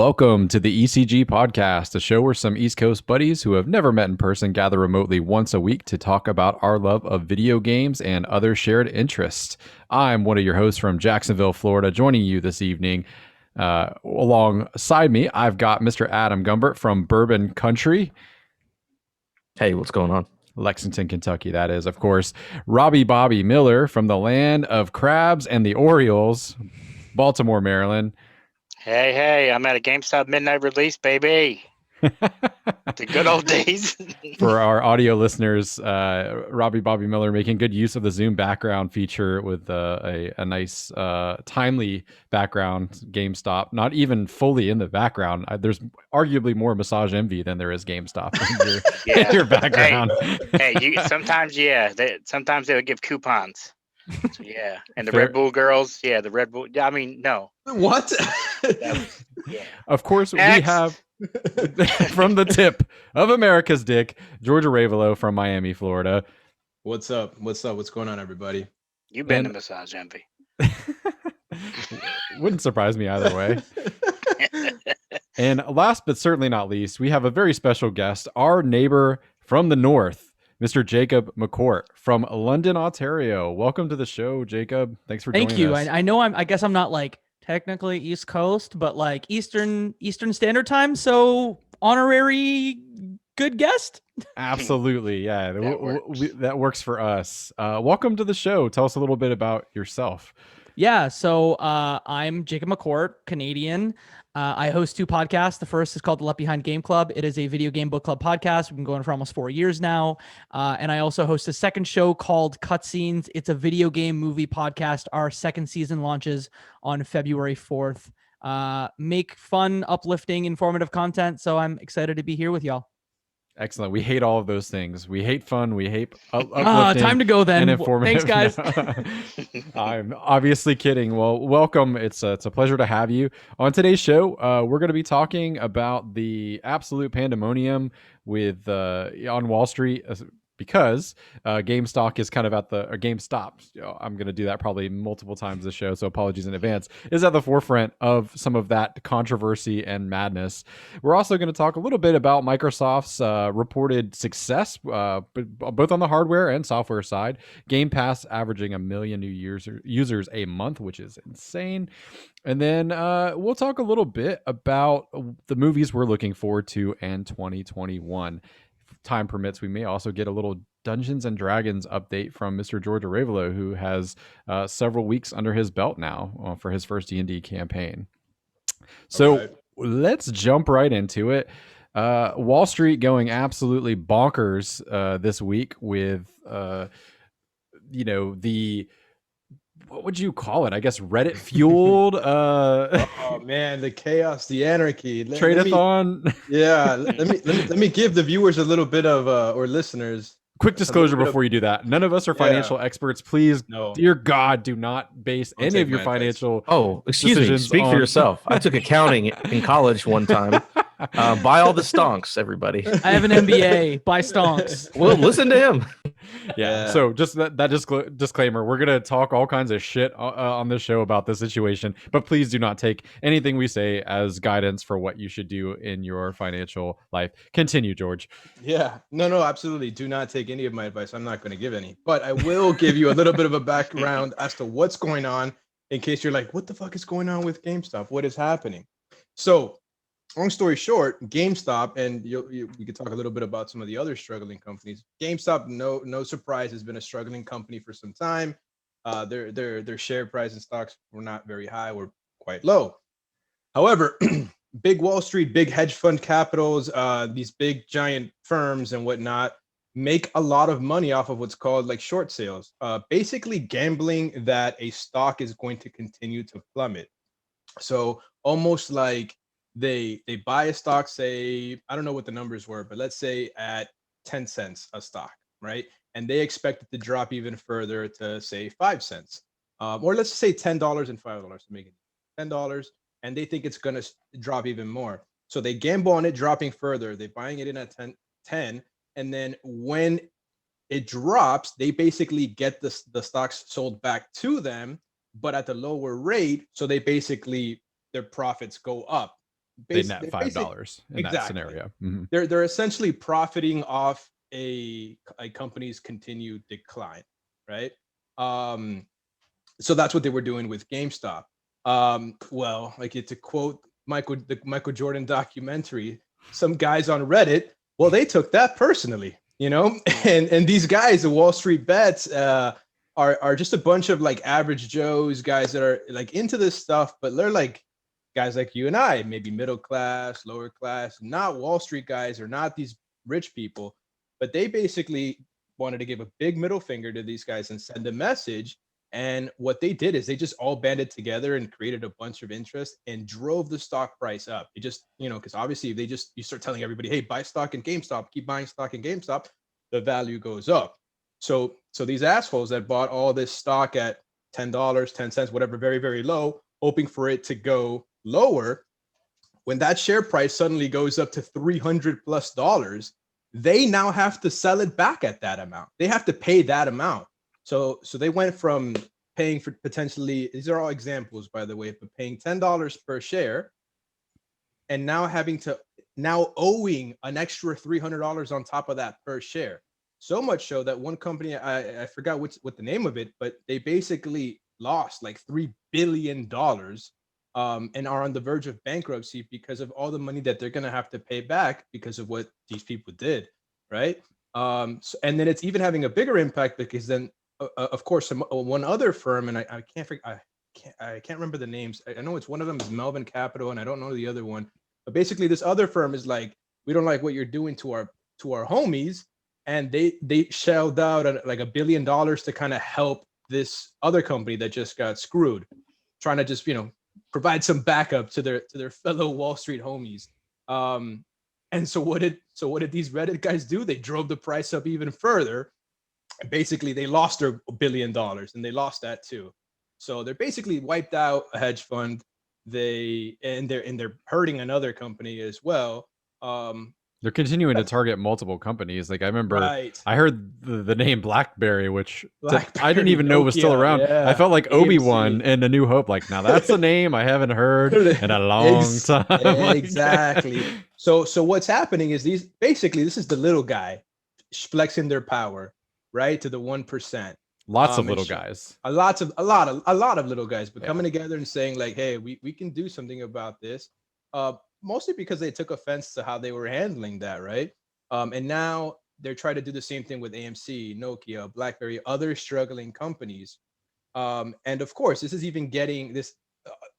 Welcome to the ECG Podcast, a show where some East Coast buddies who have never met in person gather remotely once a week to talk about our love of video games and other shared interests. I'm one of your hosts from Jacksonville, Florida, joining you this evening. Alongside me, I've got Mr. Adam Gumbert from Bourbon Country. Hey, what's going on? Lexington, Kentucky, that is, of course. Robbie Bobby Miller from the land of crabs and the Orioles, Baltimore, Maryland. Hey, I'm at a Gamestop midnight release, baby. The good old days. For our audio listeners, Robbie Bobby Miller making good use of the Zoom background feature with a nice, timely background GameStop. Not even fully in the background. There's arguably more Massage Envy than there is GameStop in your background. Sometimes they would give coupons. So, yeah, and the Red Bull girls, the Red Bull. I mean, no. What? Of course, Next. We have from the tip of America's dick, George Arevalo from Miami, Florida. What's up? What's going on, everybody? You've been to Massage Envy. Wouldn't surprise me either way. And last but certainly not least, we have a very special guest, our neighbor from the north, Mr. Jacob McCourt from London, Ontario. Welcome to the show, Jacob. Thanks for joining us. Thank you. I know I guess I'm not like technically East Coast, but like Eastern Standard Time. So honorary good guest. Absolutely. Yeah. That works for us. Welcome to the show. Tell us a little bit about yourself. Yeah. So I'm Jacob McCourt, Canadian. I host two podcasts. The first is called the Left Behind Game Club. It is a video game book club podcast. We've been going for almost 4 years now. And I also host a second show called Cutscenes. It's a video game movie podcast. Our second season launches on February 4th. Make fun, uplifting, informative content. So I'm excited to be here with y'all. Excellent. We hate all of those things. We hate fun. We hate uplifting. Time to go then. And informative. Thanks, guys. I'm obviously kidding. Well, welcome. It's a pleasure to have you on today's show. We're going to be talking about the absolute pandemonium with on Wall Street. Because GameStop is kind of at the GameStop. I'm going to do that probably multiple times this show, so apologies in advance. Is at the forefront of some of that controversy and madness. We're also going to talk a little bit about Microsoft's reported success, both on the hardware and software side. Game Pass averaging 1 million new users a month, which is insane. And then we'll talk a little bit about the movies we're looking forward to in 2021. Time permits, we may also get a little Dungeons and Dragons update from Mr. George Arevalo, who has several weeks under his belt now for his first D&D campaign. So Let's jump right into it. Wall Street going absolutely bonkers this week with, the... What would you call it? I guess Reddit fueled. Oh man, the chaos, the anarchy. Trade-a-thon. Let me give the viewers a little bit of or listeners. Quick disclosure before you do that. None of us are financial experts. Please, dear God, do not base any of your financial. Oh, excuse me. Speak for yourself. I took accounting in college one time. Buy all the stonks, everybody. I have an MBA. Buy stonks. Well, listen to him. Yeah. So just that disclaimer. We're gonna talk all kinds of shit on this show about this situation, but please do not take anything we say as guidance for what you should do in your financial life. Continue, George. Yeah. No, absolutely. Do not take any of my advice. I'm not going to give any, but I will give you a little bit of a background as to what's going on in case you're like, what the fuck is going on with GameStop? What is happening? So, long story short, GameStop, and we could talk a little bit about some of the other struggling companies. GameStop, no surprise, has been a struggling company for some time. Their share price and stocks were not very high, were quite low. However, big Wall Street, big hedge fund capitals, these big giant firms and whatnot make a lot of money off of what's called like short sales, basically gambling that a stock is going to continue to plummet. So almost like they buy a stock, say, I don't know what the numbers were, but let's say at 10 cents a stock, right? And they expect it to drop even further to say 5 cents, or let's say $10 and $5 to make it $10, and they think it's going to drop even more. So they gamble on it dropping further. They're buying it in at 10, and then when it drops, they basically get the stocks sold back to them, but at the lower rate. So they basically, their profits go up. they net they're $5 in that exactly. scenario. Mhm. They're essentially profiting off a company's continued decline, right? So that's what they were doing with GameStop. Well, like to quote the Michael Jordan documentary, some guys on Reddit, well, they took that personally, you know, and these guys, the Wall Street bets, are just a bunch of like average Joes, guys that are like into this stuff, but they're like guys like you and I, maybe middle class, lower class, not Wall Street guys or not these rich people, but they basically wanted to give a big middle finger to these guys and send a message. And what they did is they just all banded together and created a bunch of interest and drove the stock price up. It just, you know, because obviously if you start telling everybody, hey, buy stock in GameStop, keep buying stock in GameStop, the value goes up. So these assholes that bought all this stock at $10, 10 cents, whatever, very, very low, hoping for it to go lower, when that share price suddenly goes up to $300+, they now have to sell it back at that amount. They have to pay that amount. So they went from paying for potentially, these are all examples, by the way, but paying $10 per share and now owing an extra $300 on top of that per share. So much so that one company, I forgot what the name of it, but they basically lost like $3 billion and are on the verge of bankruptcy because of all the money that they're going to have to pay back because of what these people did, right? And then it's even having a bigger impact because then, of course, one other firm, and I can't remember the names. I know it's one of them is Melvin Capital, and I don't know the other one. But basically, this other firm is like, we don't like what you're doing to our homies, and they shelled out like $1 billion to kind of help this other company that just got screwed, trying to just provide some backup to their fellow Wall Street homies. And so what did these Reddit guys do? They drove the price up even further. Basically, they lost their $1 billion, and they lost that too. So they're basically wiped out a hedge fund. They're hurting another company as well. They're continuing to target multiple companies. Like I remember, right. I heard the name BlackBerry, which BlackBerry, I didn't even know was still Nokia, around. yeah, I felt like AMC. Obi-Wan and A New Hope. Like, now that's a name I haven't heard in a long time. Exactly. So what's happening is this is the little guy flexing their power, right, to the 1%. Lots of little guys. A lot of little guys, but coming together and saying like, hey, we can do something about this. Mostly because they took offense to how they were handling that, right? And now they're trying to do the same thing with AMC, Nokia, BlackBerry, other struggling companies. And of course, this is even getting this.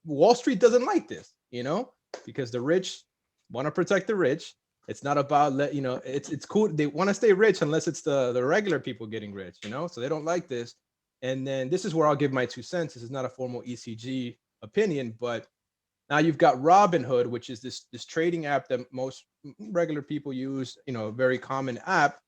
Wall Street doesn't like this, because the rich want to protect the rich. It's not about it's cool. They want to stay rich unless it's the regular people getting rich, so they don't like this. And then this is where I'll give my 2 cents. This is not a formal ECG opinion, but now you've got Robinhood, which is this trading app that most regular people use, a very common app,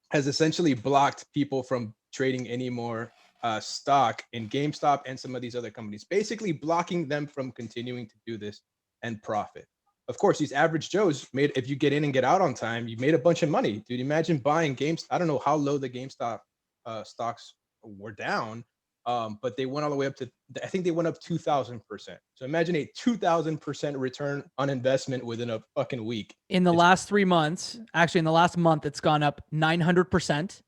has essentially blocked people from trading any more stock in GameStop and some of these other companies, basically blocking them from continuing to do this and profit. Of course, these average Joes if you get in and get out on time, you made a bunch of money. Dude, imagine buying GameStop. I don't know how low the GameStop stocks were down. But they went all the way up to, I think they went up 2,000%. So imagine a 2,000% return on investment within a fucking week. In the last 3 months, actually in the last month, it's gone up 900%.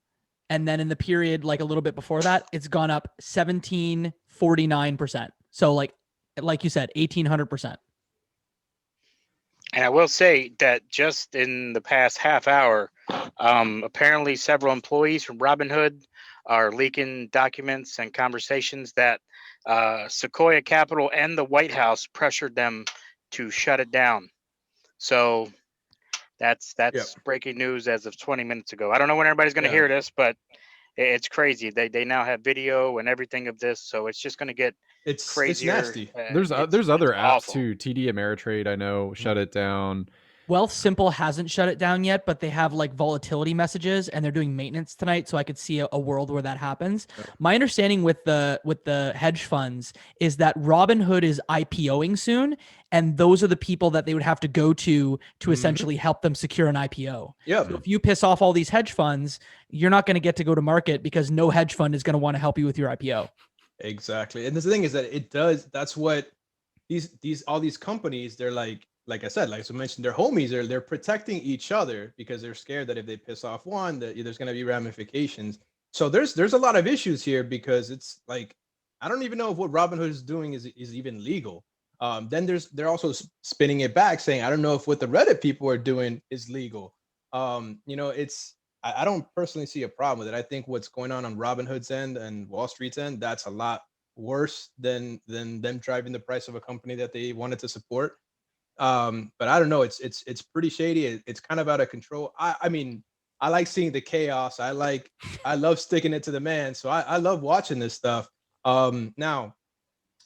And then in the period, like a little bit before that, it's gone up 1749%. So like you said, 1,800%. And I will say that just in the past half hour, apparently several employees from Robinhood are leaking documents and conversations that Sequoia Capital and the White House pressured them to shut it down. So that's breaking news as of 20 minutes ago. I don't know when everybody's going to hear this, but it's crazy. They now have video and everything of this, so it's just going to get crazier. It's nasty. There's other apps awful. too. TD Ameritrade, I know, shut it down. Wealthsimple hasn't shut it down yet, but they have like volatility messages and they're doing maintenance tonight. So I could see a world where that happens. My understanding with the hedge funds is that Robinhood is IPOing soon. And those are the people that they would have to go to essentially help them secure an IPO. Yeah. So if you piss off all these hedge funds, you're not going to get to go to market because no hedge fund is going to want to help you with your IPO. Exactly. And the thing is that it does, that's what all these companies, they're like, like I said, like I mentioned, they're homies. They're protecting each other because they're scared that if they piss off one, that there's going to be ramifications. So there's a lot of issues here because it's like I don't even know if what Robinhood is doing is even legal. Then they're also spinning it back, saying I don't know if what the Reddit people are doing is legal. It's I don't personally see a problem with it. I think what's going on Robinhood's end and Wall Street's end, that's a lot worse than them driving the price of a company that they wanted to support. But I don't know. It's pretty shady. It's kind of out of control. I mean, I like seeing the chaos. I love sticking it to the man. So I love watching this stuff. Now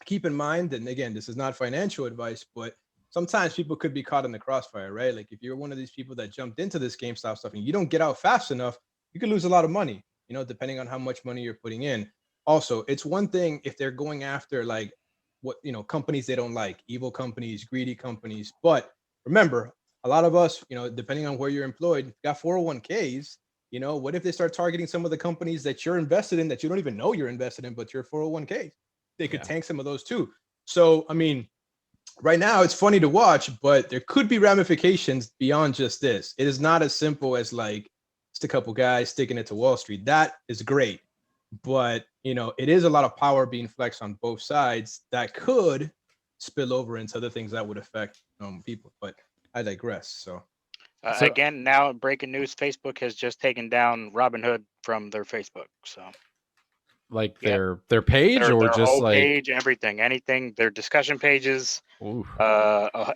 keep in mind, and again, this is not financial advice, but sometimes people could be caught in the crossfire, right? Like if you're one of these people that jumped into this GameStop stuff and you don't get out fast enough, you could lose a lot of money, depending on how much money you're putting in. Also, it's one thing if they're going after like what companies they don't like, evil companies, greedy companies. But remember, a lot of us, depending on where you're employed, got 401ks. What if they start targeting some of the companies that you're invested in that you don't even know you're invested in, but your 401ks? They could tank some of those too. So, I mean, right now it's funny to watch, but there could be ramifications beyond just this. It is not as simple as like just a couple guys sticking it to Wall Street. That is great. But, it is a lot of power being flexed on both sides that could spill over into other things that would affect people. But I digress. So again, now breaking news: Facebook has just taken down Robinhood from their Facebook. So like their page or their just whole like page, anything, their discussion pages,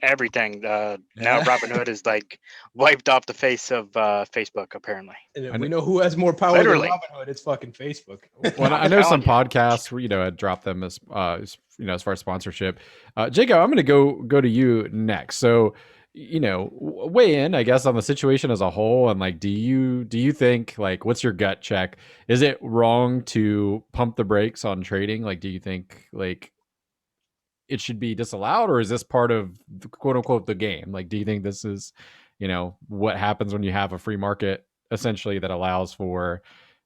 everything. Now Robinhood is like wiped off the face of Facebook, apparently. And we know who has more power Literally. than Robinhood. It's fucking Facebook. Well, I know some podcasts where had dropped them as as far as sponsorship. Jacob, I'm going to go to you next. So weigh in, I guess, on the situation as a whole, and like, do you think, like, what's your gut check? Is it wrong to pump the brakes on trading? Like, do you think like it should be disallowed, or is this part of the, quote unquote, the game? Like, do you think this is what happens when you have a free market essentially that allows for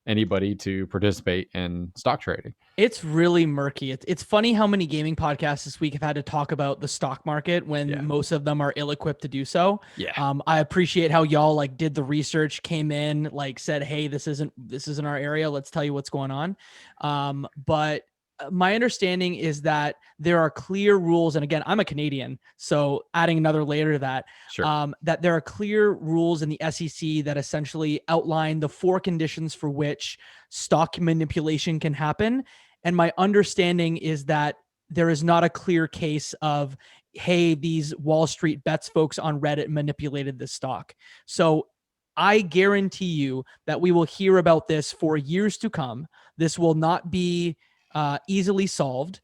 anybody to participate in stock trading? It's really murky. It's funny how many gaming podcasts this week have had to talk about the stock market when most of them are ill-equipped to do so. I appreciate how y'all like did the research, came in, like said, hey, this isn't our area. Let's tell you what's going on. But my understanding is that there are clear rules. And again, I'm a Canadian, so adding another layer to that, that there are clear rules in the SEC that essentially outline the 4 conditions for which stock manipulation can happen. And my understanding is that there is not a clear case of, hey, these Wall Street bets folks on Reddit manipulated this stock. So I guarantee you that we will hear about this for years to come. This will not be easily solved.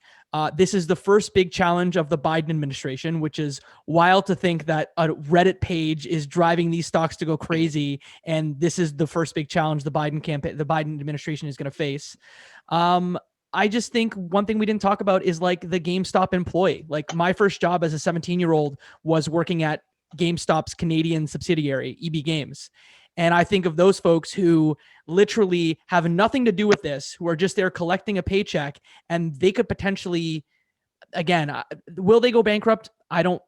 This is the first big challenge of the Biden administration, which is wild to think that a Reddit page is driving these stocks to go crazy. And this is the first big challenge the Biden administration is going to face. I just think one thing we didn't talk about is like the GameStop employee. Like my first job as a 17-year-old was working at GameStop's Canadian subsidiary, EB Games. And I think of those folks who literally have nothing to do with this, who are just there collecting a paycheck, and they could potentially, again, will they go bankrupt? I don't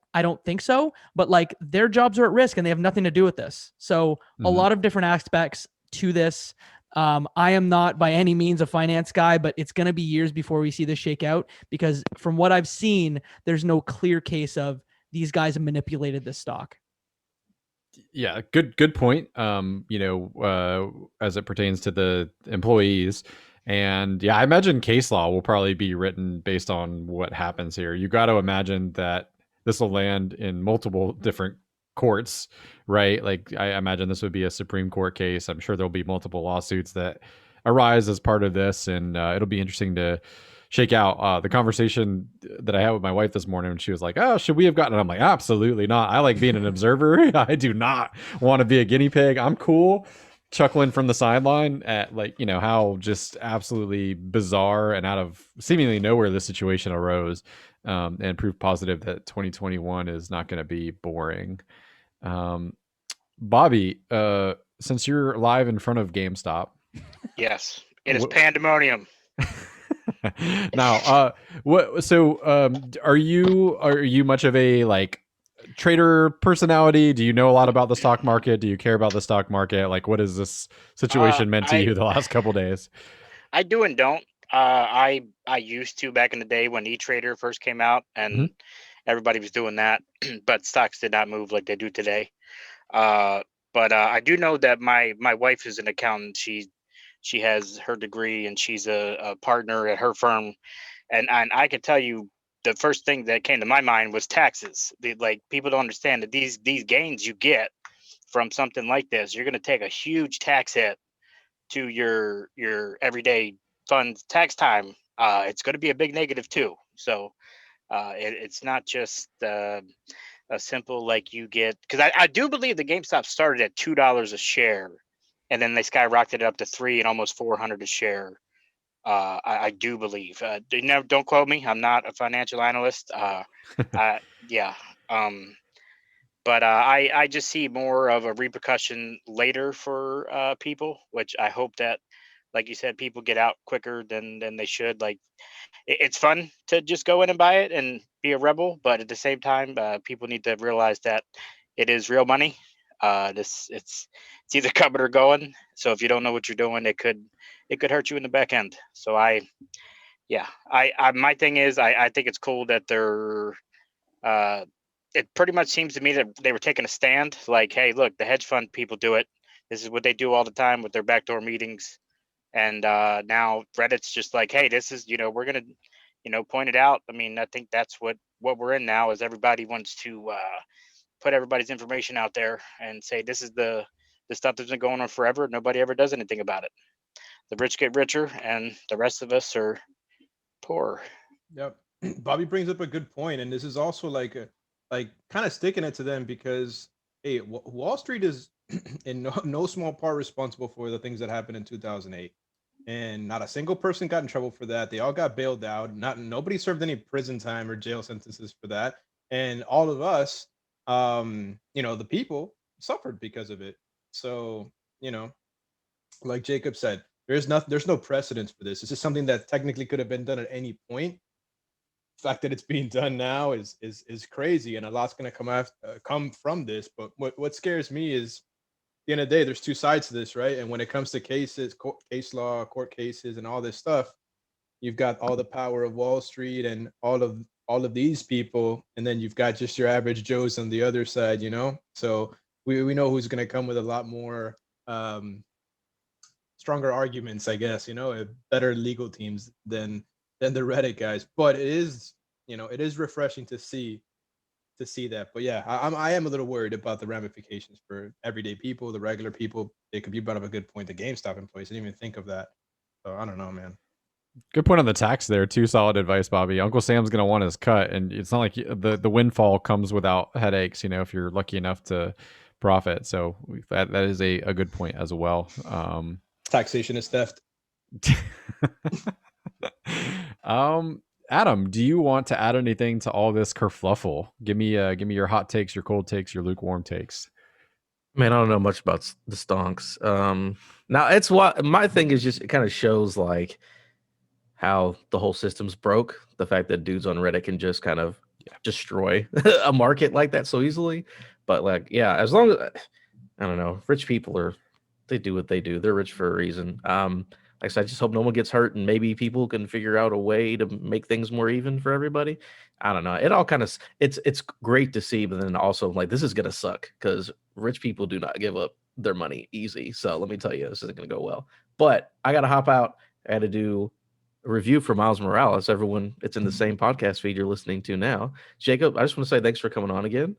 think so, but like their jobs are at risk and they have nothing to do with this. So a lot of different aspects to this. I am not by any means a finance guy, but it's going to be years before we see this shake out, because from what I've seen, there's no clear case of these guys have manipulated this stock. Yeah, good point. As it pertains to the employees. And yeah, I imagine case law will probably be written based on what happens here. You got to imagine that this will land in multiple different courts, right? Like I imagine this would be a Supreme Court case. I'm sure there'll be multiple lawsuits that arise as part of this, and it'll be interesting to shake out. The conversation that I had with my wife this morning, when she was like, "Oh, should we have gotten it?" I'm like, "Absolutely not. I like being an observer. I do not want to be a guinea pig. I'm cool." Chuckling from the sideline at like, how just absolutely bizarre and out of seemingly nowhere this situation arose, and proof positive that 2021 is not going to be boring. Bobby, since you're live in front of GameStop. Yes, it is pandemonium. Now, are you much of a like trader personality? Do you know a lot about the stock market? Do you care about the stock market? Like, what has this situation meant to you the last couple days? I do and don't. I used to back in the day when E-Trader first came out, and everybody was doing that, but stocks did not move like they do today. But I do know that my wife is an accountant. She has her degree, and she's a partner at her firm. And I can tell you, the first thing that came to my mind was taxes. Like, people don't understand that these gains you get from something like this, you're going to take a huge tax hit to your everyday funds tax time. It's going to be a big negative too. So it's not just a simple, like, you get, because I do believe the GameStop started at $2 a share, and then they skyrocketed up to 3 and almost 400 a share. I do believe. Don't quote me. I'm not a financial analyst. Yeah. But I just see more of a repercussion later for people, which I hope that, like you said, people get out quicker than they should. Like, it's fun to just go in and buy it and be a rebel, but at the same time, people need to realize that it is real money. It's either coming or going. So if you don't know what you're doing, it could hurt you in the back end. So my thing is, I think it's cool that they're it pretty much seems to me that they were taking a stand. Like, hey, look, the hedge fund people do it. This is what they do all the time with their backdoor meetings. And now Reddit's just like, hey, this is, we're gonna, point it out. I mean, I think that's what we're in now, is everybody wants to put everybody's information out there and say, this is the stuff that's been going on forever. Nobody ever does anything about it. The rich get richer, and the rest of us are poor. Yep. Bobby brings up a good point, and this is also like kind of sticking it to them, because hey, Wall Street is in no small part responsible for the things that happened in 2008, and not a single person got in trouble for that. They all got bailed out. Nobody served any prison time or jail sentences for that, and all of us, the people, suffered because of it. So, like Jacob said, there's no precedence for this. This is something that technically could have been done at any point. The fact that it's being done now is crazy, and a lot's going to come from this. But what scares me is, at the end of the day, there's two sides to this, right? And when it comes to cases, case law, court cases, and all this stuff, you've got all the power of Wall Street and all of these people, and then you've got just your average Joes on the other side, So we know who's going to come with a lot more stronger arguments, I guess, better legal teams than the Reddit guys. But it is refreshing to see that. But yeah, I am a little worried about the ramifications for everyday people, the regular people. Jacob, you brought up a good point. The GameStop employees, I didn't even think of that. So I don't know, man. Good point on the tax there. Too solid advice, Bobby. Uncle Sam's going to want his cut, and it's not like the windfall comes without headaches, if you're lucky enough to profit. So that is a good point as well. Taxation is theft. Adam, do you want to add anything to all this kerfluffle? Give me your hot takes, your cold takes, your lukewarm takes. Man, I don't know much about the stonks. Now it's what my thing is. Just, it kind of shows like how the whole system's broke. The fact that dudes on Reddit can just kind of destroy a market like that so easily. But like, yeah, as long as, I don't know, rich people they do what they do. They're rich for a reason. Like I said, I just hope no one gets hurt, and maybe people can figure out a way to make things more even for everybody. I don't know. It all kind of, it's great to see, but then also like, this is going to suck because rich people do not give up their money easy. So let me tell you, this isn't going to go well. But I got to hop out. I had to do a review for Miles Morales. Everyone, it's in the same podcast feed you're listening to now. Jacob, I just want to say thanks for coming on again.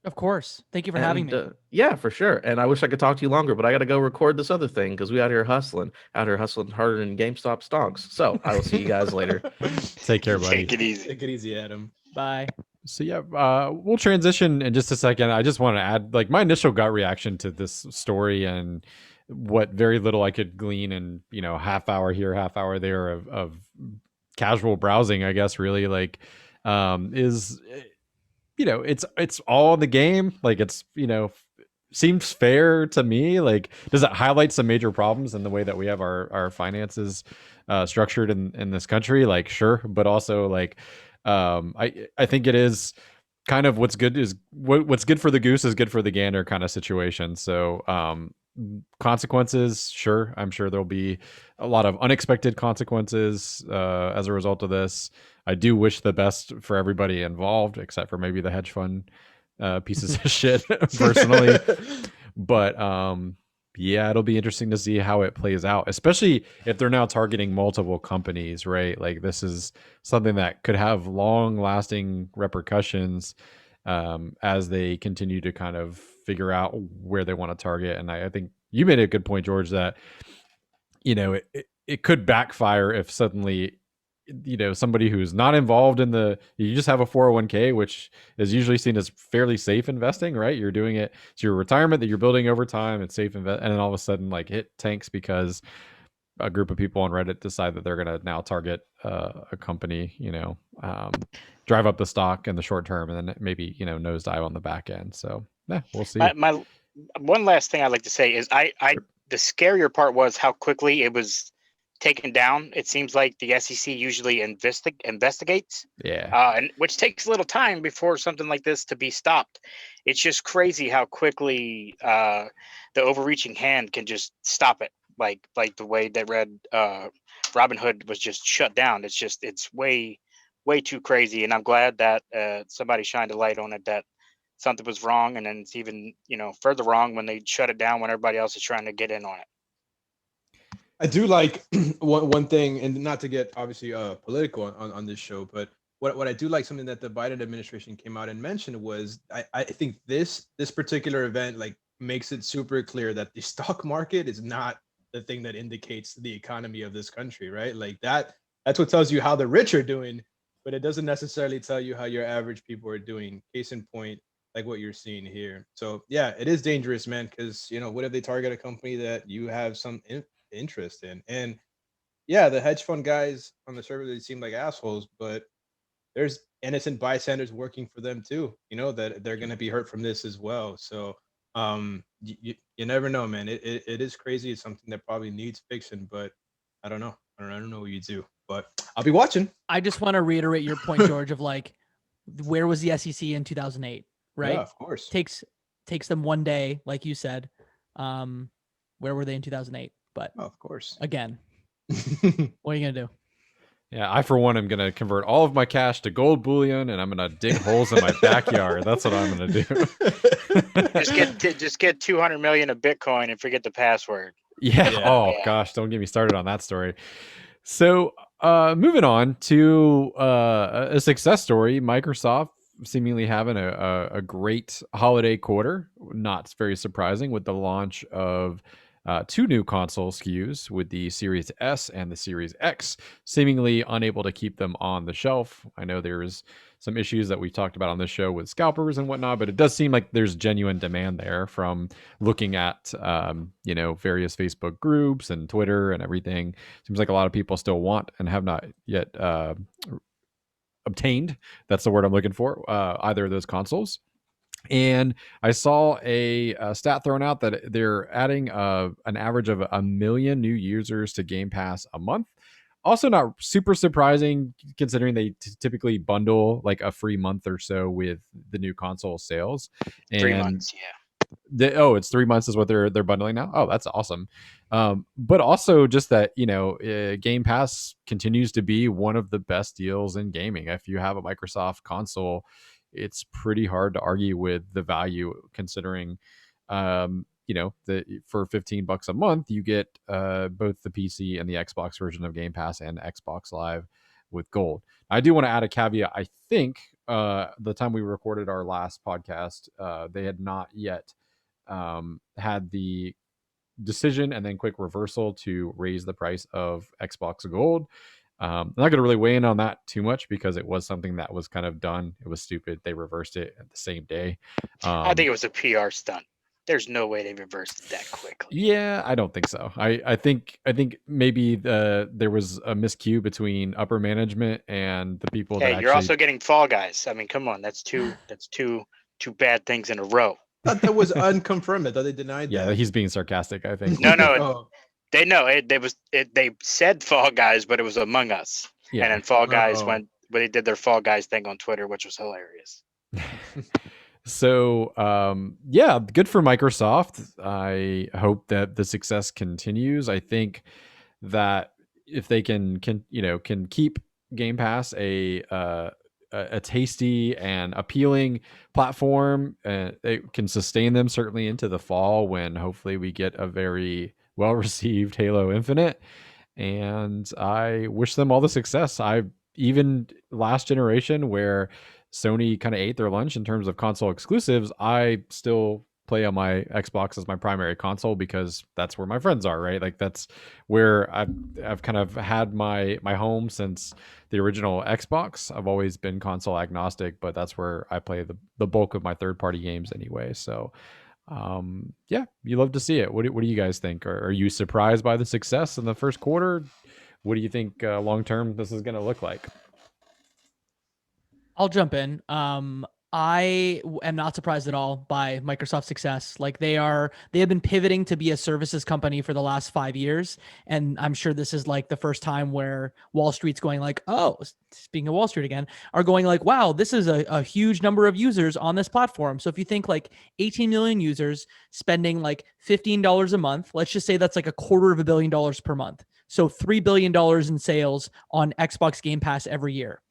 Of course. Thank you for having me. Yeah, for sure. And I wish I could talk to you longer, but I got to go record this other thing because we out here hustling harder than GameStop stonks. So I will see you guys later. Take care, buddy. Take it easy. Take it easy, Adam. Bye. So yeah, we'll transition in just a second. I just want to add, like, my initial gut reaction to this story and what very little I could glean in, half hour here, half hour there of casual browsing, I guess, really, like, is, it's all in the game. Like, it's, seems fair to me. Like, does it highlight some major problems in the way that we have our finances structured in this country? Like, sure. But also, like, I think it is kind of what's good for the goose is good for the gander kind of situation. So consequences, sure, I'm sure there'll be a lot of unexpected consequences as a result of this. I do wish the best for everybody involved, except for maybe the hedge fund pieces of shit personally. But yeah, it'll be interesting to see how it plays out, especially if they're now targeting multiple companies, right? Like this is something that could have long lasting repercussions as they continue to kind of figure out where they want to target. And I think you made a good point, George, that, it could backfire if suddenly, somebody who's not involved in you just have a 401k, which is usually seen as fairly safe investing, right? You're doing it. It's your retirement that you're building over time. It's safe invest. And then all of a sudden like it tanks because a group of people on Reddit decide that they're going to now target a company, drive up the stock in the short term, and then maybe, nosedive on the back end. So yeah, we'll see. My one last thing I'd like to say is the scarier part was how quickly it was taken down. It seems like the SEC usually investigates, and which takes a little time before something like this to be stopped. It's just crazy how quickly the overreaching hand can just stop it. Like the way that Robinhood was just shut down. It's way too crazy, and I'm glad that somebody shined a light on it, that something was wrong, and then it's even further wrong when they shut it down when everybody else is trying to get in on it. I do like one thing, and not to get obviously political on this show, but what I do like, something that the Biden administration came out and mentioned, was I think this particular event like makes it super clear that the stock market is not the thing that indicates the economy of this country, right? Like that's what tells you how the rich are doing, but it doesn't necessarily tell you how your average people are doing. Case in point, like what you're seeing here. So yeah, it is dangerous, man, because what if they target a company that you have some interest in? And yeah, the hedge fund guys on the server, they seem like assholes, but there's innocent bystanders working for them too, that they're going to be hurt from this as well. So you never know, man. It is crazy. It's something that probably needs fixing, but I don't know. I don't know what you do, but I'll be watching. I just want to reiterate your point, George, of like, where was the SEC in 2008? Right. Yeah, of course. Takes them one day, like you said. Where were they in 2008? But of course, again, what are you gonna do? Yeah, I for one am gonna convert all of my cash to gold bullion, and I'm gonna dig holes in my backyard. That's what I'm gonna do. just get 200 million of Bitcoin and forget the password. Yeah. Oh gosh, don't get me started on that story. So moving on to a success story, Microsoft seemingly having a great holiday quarter. Not very surprising, with the launch of two new console SKUs, with the Series S and the Series X seemingly unable to keep them on the shelf. I know there's some issues that we talked about on this show with scalpers and whatnot, but it does seem like there's genuine demand there, from looking at various Facebook groups and Twitter and everything. Seems like a lot of people still want and have not yet obtained, that's the word I'm looking for, either of those consoles. And I saw a stat thrown out that they're adding an average of 1 million new users to Game Pass a month. Also not super surprising, considering they typically bundle like a free month or so with the new console sales. And 3 months, yeah. It's 3 months is what they're bundling now. Oh, that's awesome. But also just that, Game Pass continues to be one of the best deals in gaming. If you have a Microsoft console, it's pretty hard to argue with the value, considering that for $15 a month you get both the PC and the Xbox version of Game Pass and Xbox Live with Gold. I do want to add a caveat. I think the time we recorded our last podcast, they had not yet had the decision and then quick reversal to raise the price of Xbox Gold. I'm not going to really weigh in on that too much, because it was something that was kind of done. It was stupid. They reversed it at the same day. I think it was a PR stunt. There's no way they reversed it that quickly. Yeah, I don't think so. I think maybe there was a miscue between upper management and the people. Hey, you're also getting Fall Guys. I mean, come on, that's two bad things in a row. I thought that was unconfirmed. I thought they denied that. Yeah, he's being sarcastic, I think. No. They know it. They said Fall Guys, but it was Among Us. Yeah. And then Fall Guys when they did their Fall Guys thing on Twitter, which was hilarious. So, yeah, good for Microsoft. I hope that the success continues. I think that if they can keep Game Pass a tasty and appealing platform, it can sustain them certainly into the fall when hopefully we get a very well received Halo Infinite. And I wish them all the success. I even last generation where Sony kind of ate their lunch in terms of console exclusives, I still play on my Xbox as my primary console because that's where my friends are, right? Like that's where I've kind of had my home since the original Xbox. I've always been console agnostic, but that's where I play the bulk of my third party games anyway. So yeah, you love to see it. What do you guys think? Are you surprised by the success in the first quarter? What do you think long term this is going to look like? I'll jump in. Am not surprised at all by Microsoft's success. Like they have been pivoting to be a services company for the last 5 years. And I'm sure this is like the first time where Wall Street's going like, oh, speaking of Wall Street again, are going like, wow, this is a huge number of users on this platform. So if you think like 18 million users spending like $15 a month, let's just say that's like $250 million per month. So $3 billion in sales on Xbox Game Pass every year.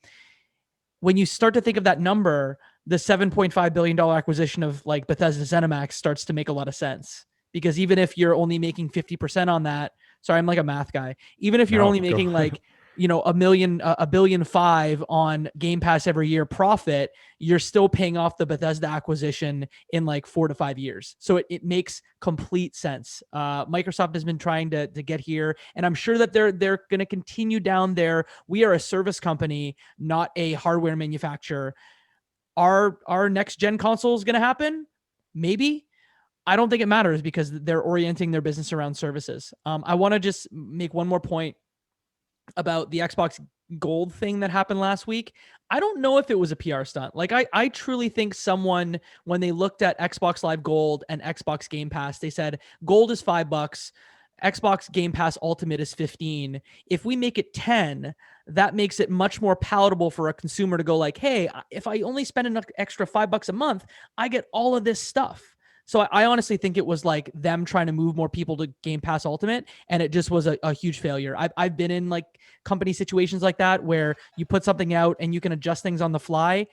When you start to think of that number, the $7.5 billion acquisition of like Bethesda ZeniMax starts to make a lot of sense, because even if you're only making 50% on that, sorry, I'm like a math guy. Even if you're only making like, $1.5 billion on Game Pass every year profit, you're still paying off the Bethesda acquisition in like 4 to 5 years. So it makes complete sense. Microsoft has been trying to get here, and I'm sure that they're going to continue down there. We are a service company, not a hardware manufacturer. Our next gen console is going to happen? Maybe. I don't think it matters because they're orienting their business around services. I want to just make one more point about the Xbox Gold thing that happened last week. I don't know if it was a PR stunt. Like I truly think someone, when they looked at Xbox Live Gold and Xbox Game Pass, they said Gold is $5, Xbox Game Pass Ultimate is 15. If we make it 10, that makes it much more palatable for a consumer to go like, hey, if I only spend an extra $5 a month, I get all of this stuff. So I honestly think it was like them trying to move more people to Game Pass Ultimate, and it just was a huge failure. I've been in like company situations like that where you put something out and you can adjust things on the fly.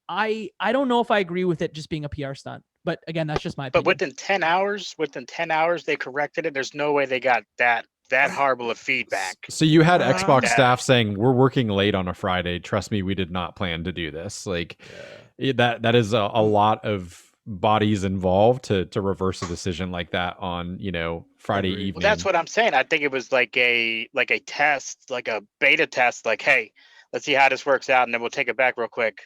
I don't know if I agree with it just being a PR stunt, but again, that's just my opinion. But within 10 hours, they corrected it. There's no way they got that horrible of feedback. So you had Xbox staff saying, we're working late on a Friday. Trust me, we did not plan to do this. Like that is a lot of bodies involved to reverse a decision like that on Friday evening. Well, that's what I'm saying. I think it was like a test, like a beta test, like, hey, let's see how this works out, and then we'll take it back real quick.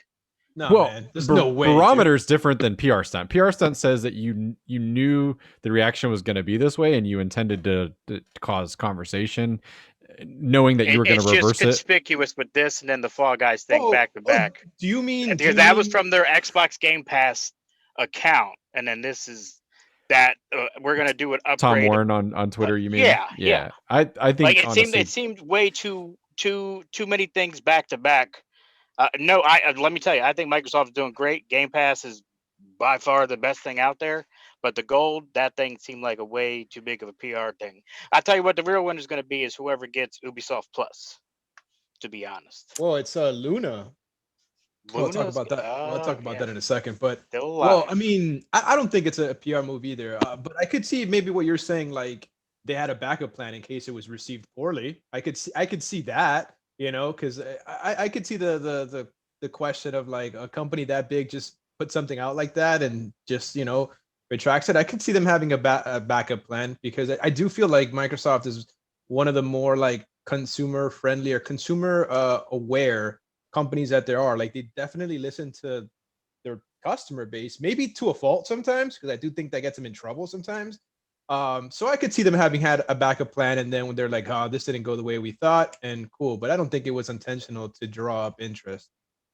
No, well, man, there's no way. Barometer is different than PR stunt. PR stunt says that you knew the reaction was going to be this way and you intended to cause conversation, knowing that you were going to reverse it. It's just conspicuous with this and then the Fall Guys thing back to back. Do you mean because that was from their Xbox Game Pass account, and then this is that we're gonna do an upgrade. Tom Warren on Twitter, you mean? Yeah. I think like honestly, it seemed way too many things back to back. No, let me tell you, I think Microsoft is doing great. Game Pass is by far the best thing out there, but the Gold, that thing seemed like a way too big of a PR thing. I tell you what, the real winner is going to be is whoever gets Ubisoft Plus. To be honest. Well, it's Luna. We'll talk about that. We'll talk about that in a second. But I mean, I don't think it's a PR move either. But I could see maybe what you're saying, like they had a backup plan in case it was received poorly. I could see that, because I could see the question of like a company that big just put something out like that and just retracts it. I could see them having a backup plan, because I do feel like Microsoft is one of the more like consumer friendly or consumer aware companies that there are. Like they definitely listen to their customer base, maybe to a fault sometimes, because I do think that gets them in trouble sometimes. So I could see them having had a backup plan, and then when they're like, oh, this didn't go the way we thought, and cool. But I don't think it was intentional to draw up interest.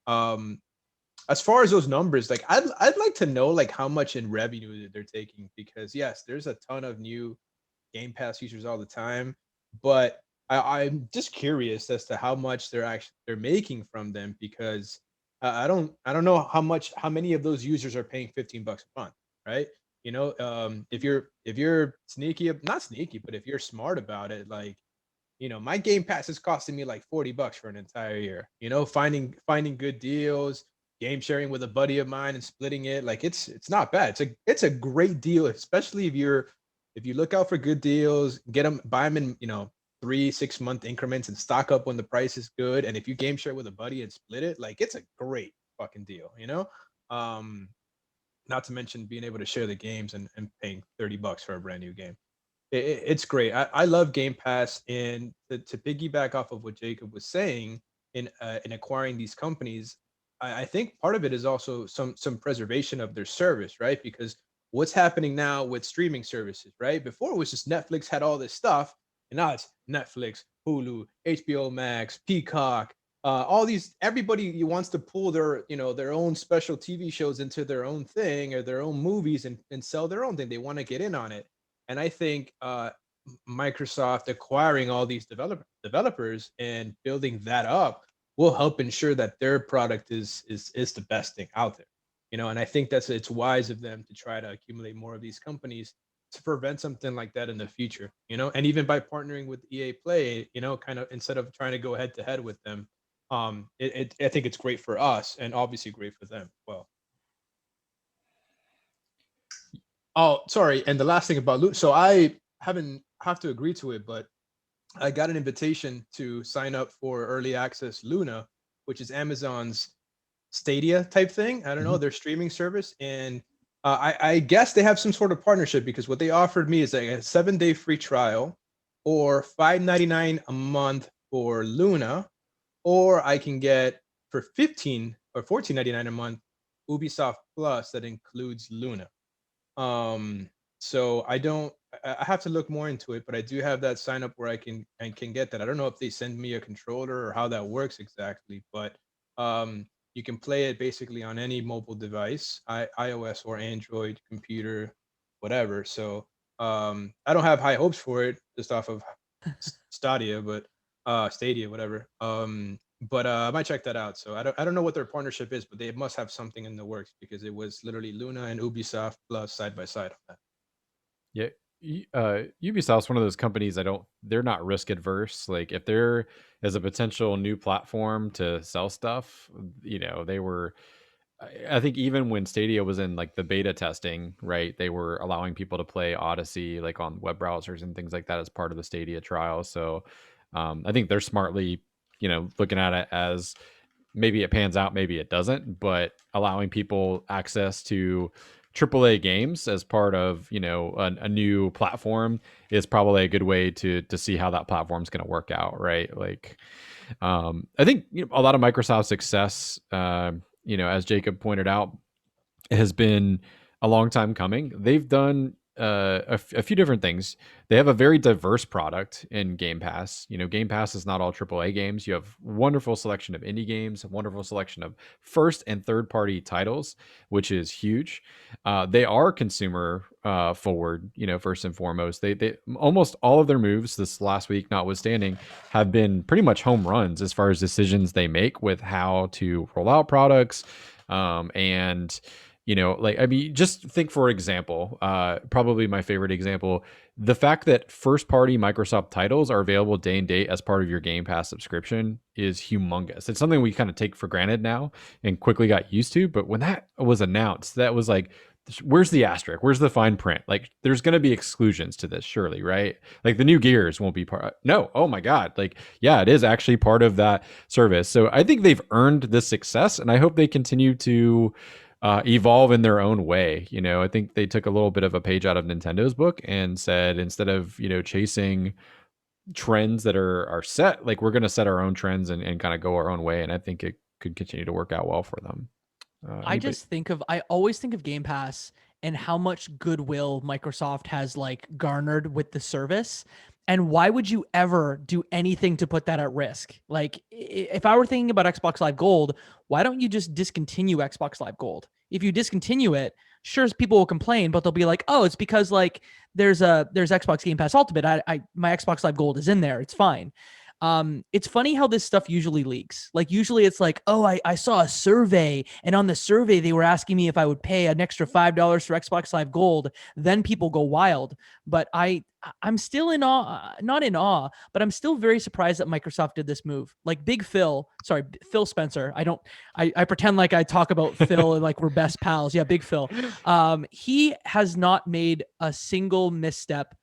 As far as those numbers, like I'd like to know like how much in revenue they're taking, because yes, there's a ton of new Game Pass users all the time, but I'm just curious as to how much they're making from them, because I don't know how many of those users are paying $15 a month, right? You know, if you're sneaky, not sneaky, but if you're smart about it, like, you know, my Game Pass is costing me like $40 for an entire year. You know, finding good deals, game sharing with a buddy of mine and splitting it, like it's not bad. It's a great deal, especially if you look out for good deals, get them, buy them in, you know, 3-6 month increments and stock up when the price is good. And if you game share with a buddy and split it, like it's a great fucking deal, you know? Um, Not to mention being able to share the games and paying $30 for a brand new game. It's great. I love Game Pass, and to piggyback off of what Jacob was saying in acquiring these companies, I think part of it is also some preservation of their service, right? Because what's happening now with streaming services, right? Before it was just Netflix had all this stuff, and now it's Netflix, Hulu, HBO Max, Peacock, all these. Everybody wants to pull their, you know, their own special TV shows into their own thing or their own movies and sell their own thing. They want to get in on it. And I think Microsoft acquiring all these developers and building that up will help ensure that their product is the best thing out there. You know, and I think it's wise of them to try to accumulate more of these companies to prevent something like that in the future. You know, and even by partnering with EA Play, you know, kind of instead of trying to go head to head with them, I think it's great for us and obviously great for them. Well. Oh, sorry. And the last thing about Loot. So I haven't have to agree to it, but I got an invitation to sign up for early access Luna, which is Amazon's Stadia type thing. I don't know, their streaming service. And I guess they have some sort of partnership, because what they offered me is like a 7-day free trial or $5.99 a month for Luna, or I can get for 15 or $14.99 a month Ubisoft Plus that includes Luna. So I have to look more into it, but I do have that sign up where I can get that. I don't know if they send me a controller or how that works exactly, but you can play it basically on any mobile device, iOS or Android computer, whatever. So I don't have high hopes for it just off of Stadia, but Stadia, whatever. But I might check that out. So I don't know what their partnership is, but they must have something in the works, because it was literally Luna and Ubisoft Plus side by side on that. Yeah. Ubisoft's one of those companies they're not risk adverse. Like if there is a potential new platform to sell stuff, you know, I think even when Stadia was in like the beta testing, right, they were allowing people to play Odyssey like on web browsers and things like that as part of the Stadia trial. So I think they're smartly, you know, looking at it as maybe it pans out, maybe it doesn't, but allowing people access to AAA games as part of, you know, a new platform is probably a good way to see how that platform's going to work out, right? Like, I think, you know, a lot of Microsoft's success, you know, as Jacob pointed out, has been a long time coming. They've done a few different things. They have a very diverse product in Game Pass. You know, Game Pass is not all AAA games. You have wonderful selection of indie games, a wonderful selection of first and third party titles, which is huge. They are consumer forward, you know, first and foremost. They almost all of their moves this last week, notwithstanding, have been pretty much home runs as far as decisions they make with how to roll out products, and you know, like, I mean, just think, for example, probably my favorite example, the fact that first party Microsoft titles are available day and date as part of your Game Pass subscription is humongous. It's something we kind of take for granted now and quickly got used to. But when that was announced, that was like, where's the asterisk? Where's the fine print? Like, there's going to be exclusions to this, surely, right? Like the new Gears won't be part. No, oh my God. Like, yeah, it is actually part of that service. So I think they've earned this success, and I hope they continue to evolve in their own way. You know, I think they took a little bit of a page out of Nintendo's book and said, instead of, you know, chasing trends that are set, like, we're going to set our own trends and kind of go our own way. And I think it could continue to work out well for them. I always think of Game Pass and how much goodwill Microsoft has like garnered with the service. And why would you ever do anything to put that at risk? Like, if I were thinking about Xbox Live Gold, why don't you just discontinue Xbox Live Gold? If you discontinue it, sure, people will complain, but they'll be like, "Oh, it's because like there's Xbox Game Pass Ultimate. My Xbox Live Gold is in there. It's fine." It's funny how this stuff usually leaks. Like usually it's like, oh, I saw a survey, and on the survey they were asking me if I would pay an extra $5 for Xbox Live Gold. Then people go wild. But I'm still in awe, not in awe, but I'm still very surprised that Microsoft did this move. Like Phil Spencer. I pretend like I talk about Phil and like we're best pals. Yeah, Big Phil. He has not made a single misstep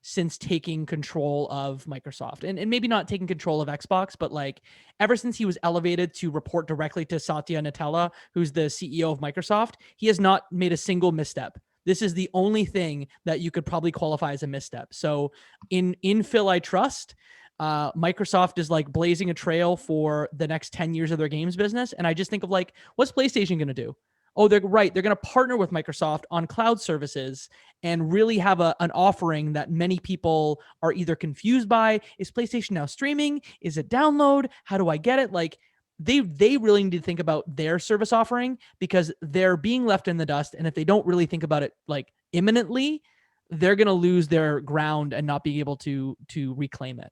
since taking control of Microsoft, and maybe not taking control of Xbox, but like ever since he was elevated to report directly to Satya Nadella, who's the CEO of Microsoft, he has not made a single misstep. This is the only thing that you could probably qualify as a misstep. So in Phil, I trust. Microsoft is like blazing a trail for the next 10 years of their games business. And I just think of like, what's PlayStation going to do? Oh, they're right. They're going to partner with Microsoft on cloud services and really have an offering that many people are either confused by. Is PlayStation now streaming? Is it download? How do I get it? Like they really need to think about their service offering, because they're being left in the dust. And if they don't really think about it like imminently, they're going to lose their ground and not be able to reclaim it.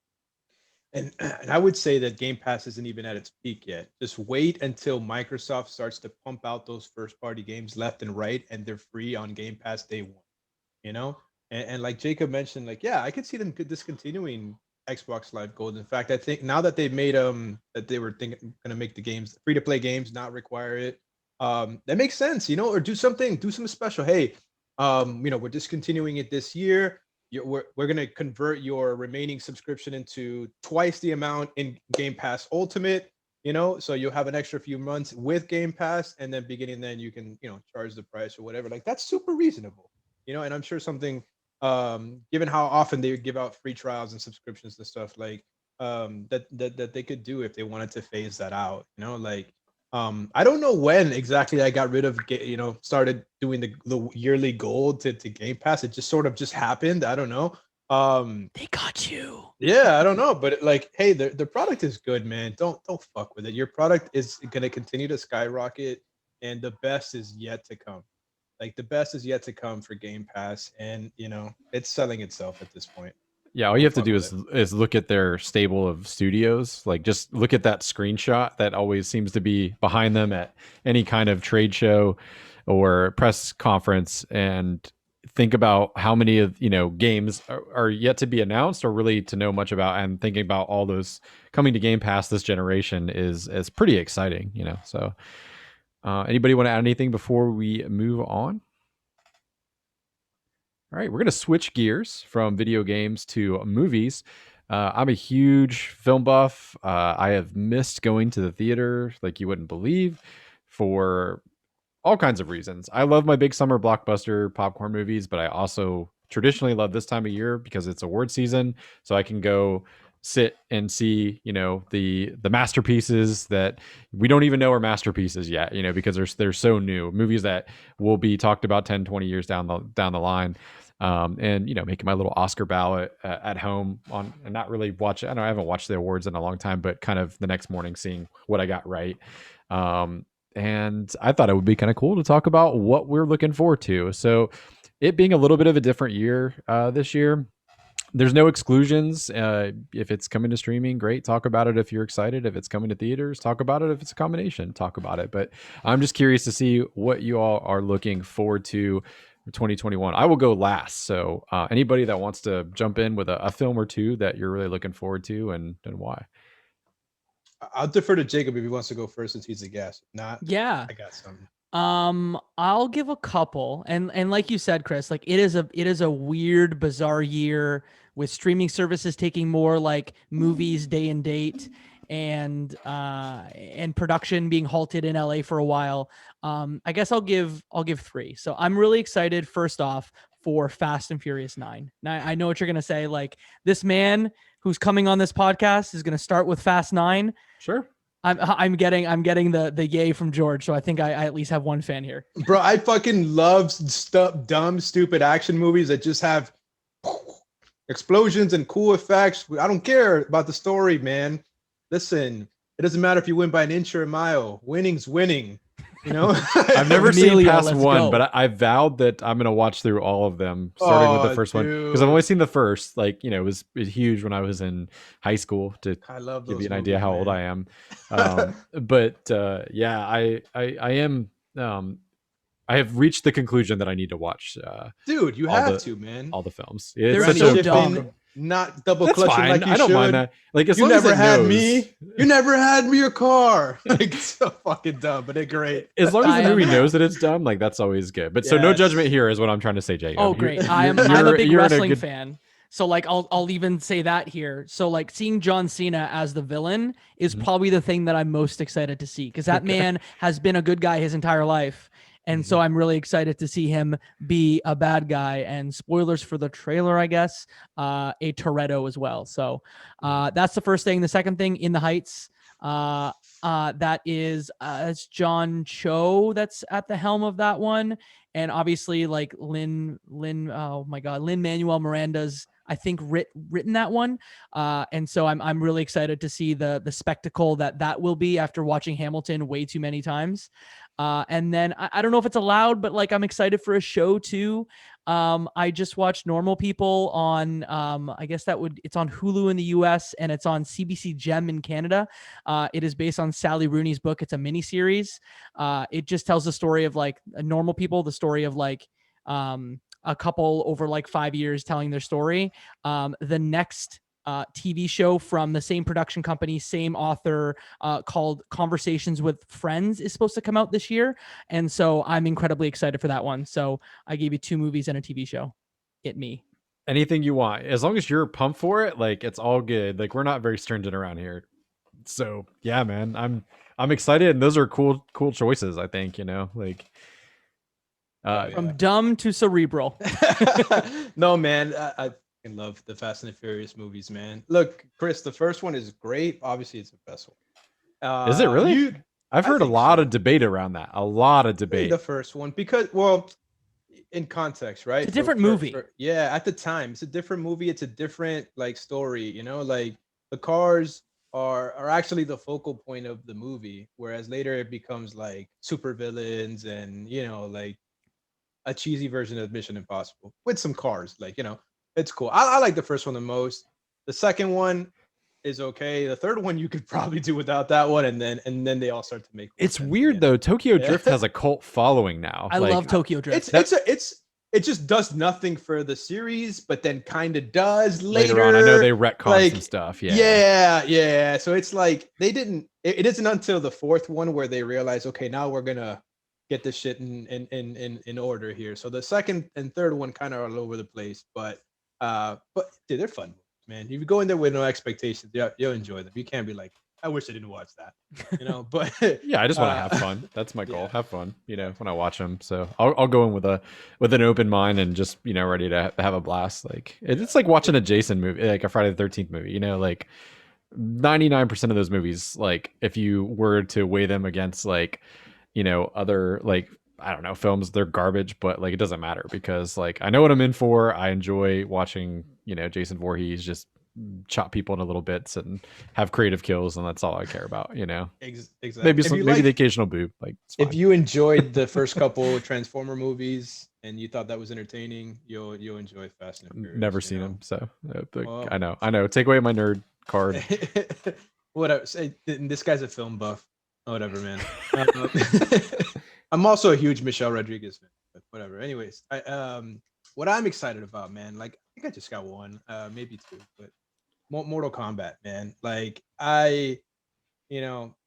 And I would say that Game Pass isn't even at its peak yet. Just wait until Microsoft starts to pump out those first-party games left and right, and they're free on Game Pass day one. You know, and like Jacob mentioned, like I could see them discontinuing Xbox Live Gold. In fact, I think now that they've made that they were going to make the games free-to-play games, not require it. That makes sense, or do something special. Hey, we're discontinuing it this year. We're going to convert your remaining subscription into twice the amount in Game Pass Ultimate, so you'll have an extra few months with Game Pass, and then then you can, charge the price or whatever. Like that's super reasonable, and I'm sure something, given how often they give out free trials and subscriptions and stuff like that they could do if they wanted to phase that out, I don't know when exactly I got rid of, started doing the yearly gold to Game Pass. It just sort of just happened. I don't know. They got you. Yeah, I don't know, but hey, the product is good, man. Don't fuck with it. Your product is going to continue to skyrocket, and the best is yet to come. Like the best is yet to come for Game Pass, and it's selling itself at this point. Yeah, all you have to do is look at their stable of studios. Like just look at that screenshot that always seems to be behind them at any kind of trade show or press conference, and think about how many of games are yet to be announced or really to know much about. And thinking about all those coming to Game Pass this generation is pretty exciting. So anybody want to add anything before we move on? All right, we're going to switch gears from video games to movies. I'm a huge film buff. I have missed going to the theater like you wouldn't believe for all kinds of reasons. I love my big summer blockbuster popcorn movies, but I also traditionally love this time of year because it's award season. So I can go sit and see, the masterpieces that we don't even know are masterpieces yet, because they're so new, movies that will be talked about 10, 20 years down the line. And making my little Oscar ballot at home and not really watch it. I haven't watched the awards in a long time, but kind of the next morning seeing what I got right. And I thought it would be kind of cool to talk about what we're looking forward to. So it being a little bit of a different year this year, there's no exclusions. If it's coming to streaming, great. Talk about it if you're excited. If it's coming to theaters, talk about it. If it's a combination, talk about it. But I'm just curious to see what you all are looking forward to 2021. I will go last. So anybody that wants to jump in with a film or two that you're really looking forward to and why? I'll defer to Jacob if he wants to go first since he's the guest. Not, yeah, I got something. I'll give a couple, and like you said, Chris, like it is a weird, bizarre year with streaming services taking more like movies day and date, and production being halted in LA for a while. I guess I'll give three. So I'm really excited. First off, for Fast and Furious 9. Now I know what you're gonna say. Like this man who's coming on this podcast is gonna start with Fast 9. Sure. I'm getting the yay from George, so I think I at least have one fan here. Bro, I fucking love dumb, stupid action movies that just have explosions and cool effects. I don't care about the story, man. Listen, it doesn't matter if you win by an inch or a mile. Winning's winning. You know, I've never seen Amelia, past let's one, go. but I vowed that I'm gonna watch through all of them, starting with the first one, because I've dude. only seen the first. Like, it was huge when I was in high school, to I love give those you an idea how old I man. am. But yeah, I am. I have reached the conclusion that I need to watch Dude, you all have the to, man. all the films. They're It's such so a dumb. Not double That's clutching fine. like you I don't should. mind that. Like, as You long as never it had knows, me. You never had me your car. Like, so fucking dumb, but they're great. As long as I the movie am- knows that it's dumb, like, that's always good. But so no Yes. judgment here is what I'm trying to say, Jacob. Oh, You- great. you're- I'm a you're- big you're in a wrestling good- fan. So like I'll even say that here. So like seeing John Cena as the villain is Mhm. probably the thing that I'm most excited to see, because that man has been a good guy his entire life. And so I'm really excited to see him be a bad guy. And spoilers for the trailer, I guess, a Toretto as well. So that's the first thing. The second thing, In the Heights, that is it's John Cho that's at the helm of that one. And obviously like Lin Manuel Miranda's, I think, written that one. And so I'm really excited to see the spectacle that will be after watching Hamilton way too many times. And then I don't know if it's allowed, but like I'm excited for a show too. I just watched Normal People on I guess it's on Hulu in the US and it's on CBC Gem in Canada. It is based on Sally Rooney's book. It's a miniseries. It just tells the story of like normal people, the story of like a couple over like 5 years telling their story. The next TV show from the same production company, same author, called Conversations with Friends is supposed to come out this year. And so I'm incredibly excited for that one. So I gave you 2 movies and a TV show. Me. anything you want, as long as you're pumped for it. Like, it's all good. Like, we're not very stringent around here. So yeah, man, I'm excited, and those are cool choices. I think, like. Yeah. From dumb to cerebral. No, man, I fucking love the Fast and the Furious movies, man. Look, Chris, the first one is great. Obviously, it's the best one. Is it really? I've I heard a think lot so. of debate around that. A lot of debate. The first one, because, well, in context, right? It's a different movie. Yeah, at the time, it's a different movie. It's a different like story. Like the cars are actually the focal point of the movie, whereas later it becomes like super villains and like a cheesy version of Mission Impossible with some cars. Like, it's cool. I like the first one the most. The second one is okay. The third one you could probably do without that one, and then they all start to make. It's sense weird again. though. Tokyo Yeah. Drift has a cult following now. I love Tokyo Drift. It just does nothing for the series, but then kind of does later on. I know they retcon some stuff. Yeah. So it's like they didn't. It isn't until the fourth one where they realize, okay, now we're gonna get this shit in order here. So the second and third one kind of are all over the place, but dude, they're fun, man. If you go in there with no expectations, you'll enjoy them. You can't be like, I wish I didn't watch that, But Yeah, I just want to have fun. That's my goal. Yeah. Have fun, when I watch them. So I'll go in with an open mind and just ready to have a blast. Like, it's like watching a Jason movie, like a Friday the 13th movie. Like 99% of those movies, like if you were to weigh them against like other like I don't know films, they're garbage. But like it doesn't matter because like I know what I'm in for. I enjoy watching Jason Voorhees just chop people into little bits and have creative kills, and that's all I care about. Exactly. Maybe the occasional boob. Like, it's if fine. you enjoyed the first couple Transformer movies and you thought that was entertaining, you'll enjoy Fast and Furious. Never seen them, so Well- I know. Take away my nerd card. Whatever. Say, this guy's a film buff. Whatever, man. I'm also a huge Michelle Rodriguez fan, but whatever. Anyways, what I'm excited about, man. Like, I think I just got one, maybe 2, but Mortal Kombat, man. Like, I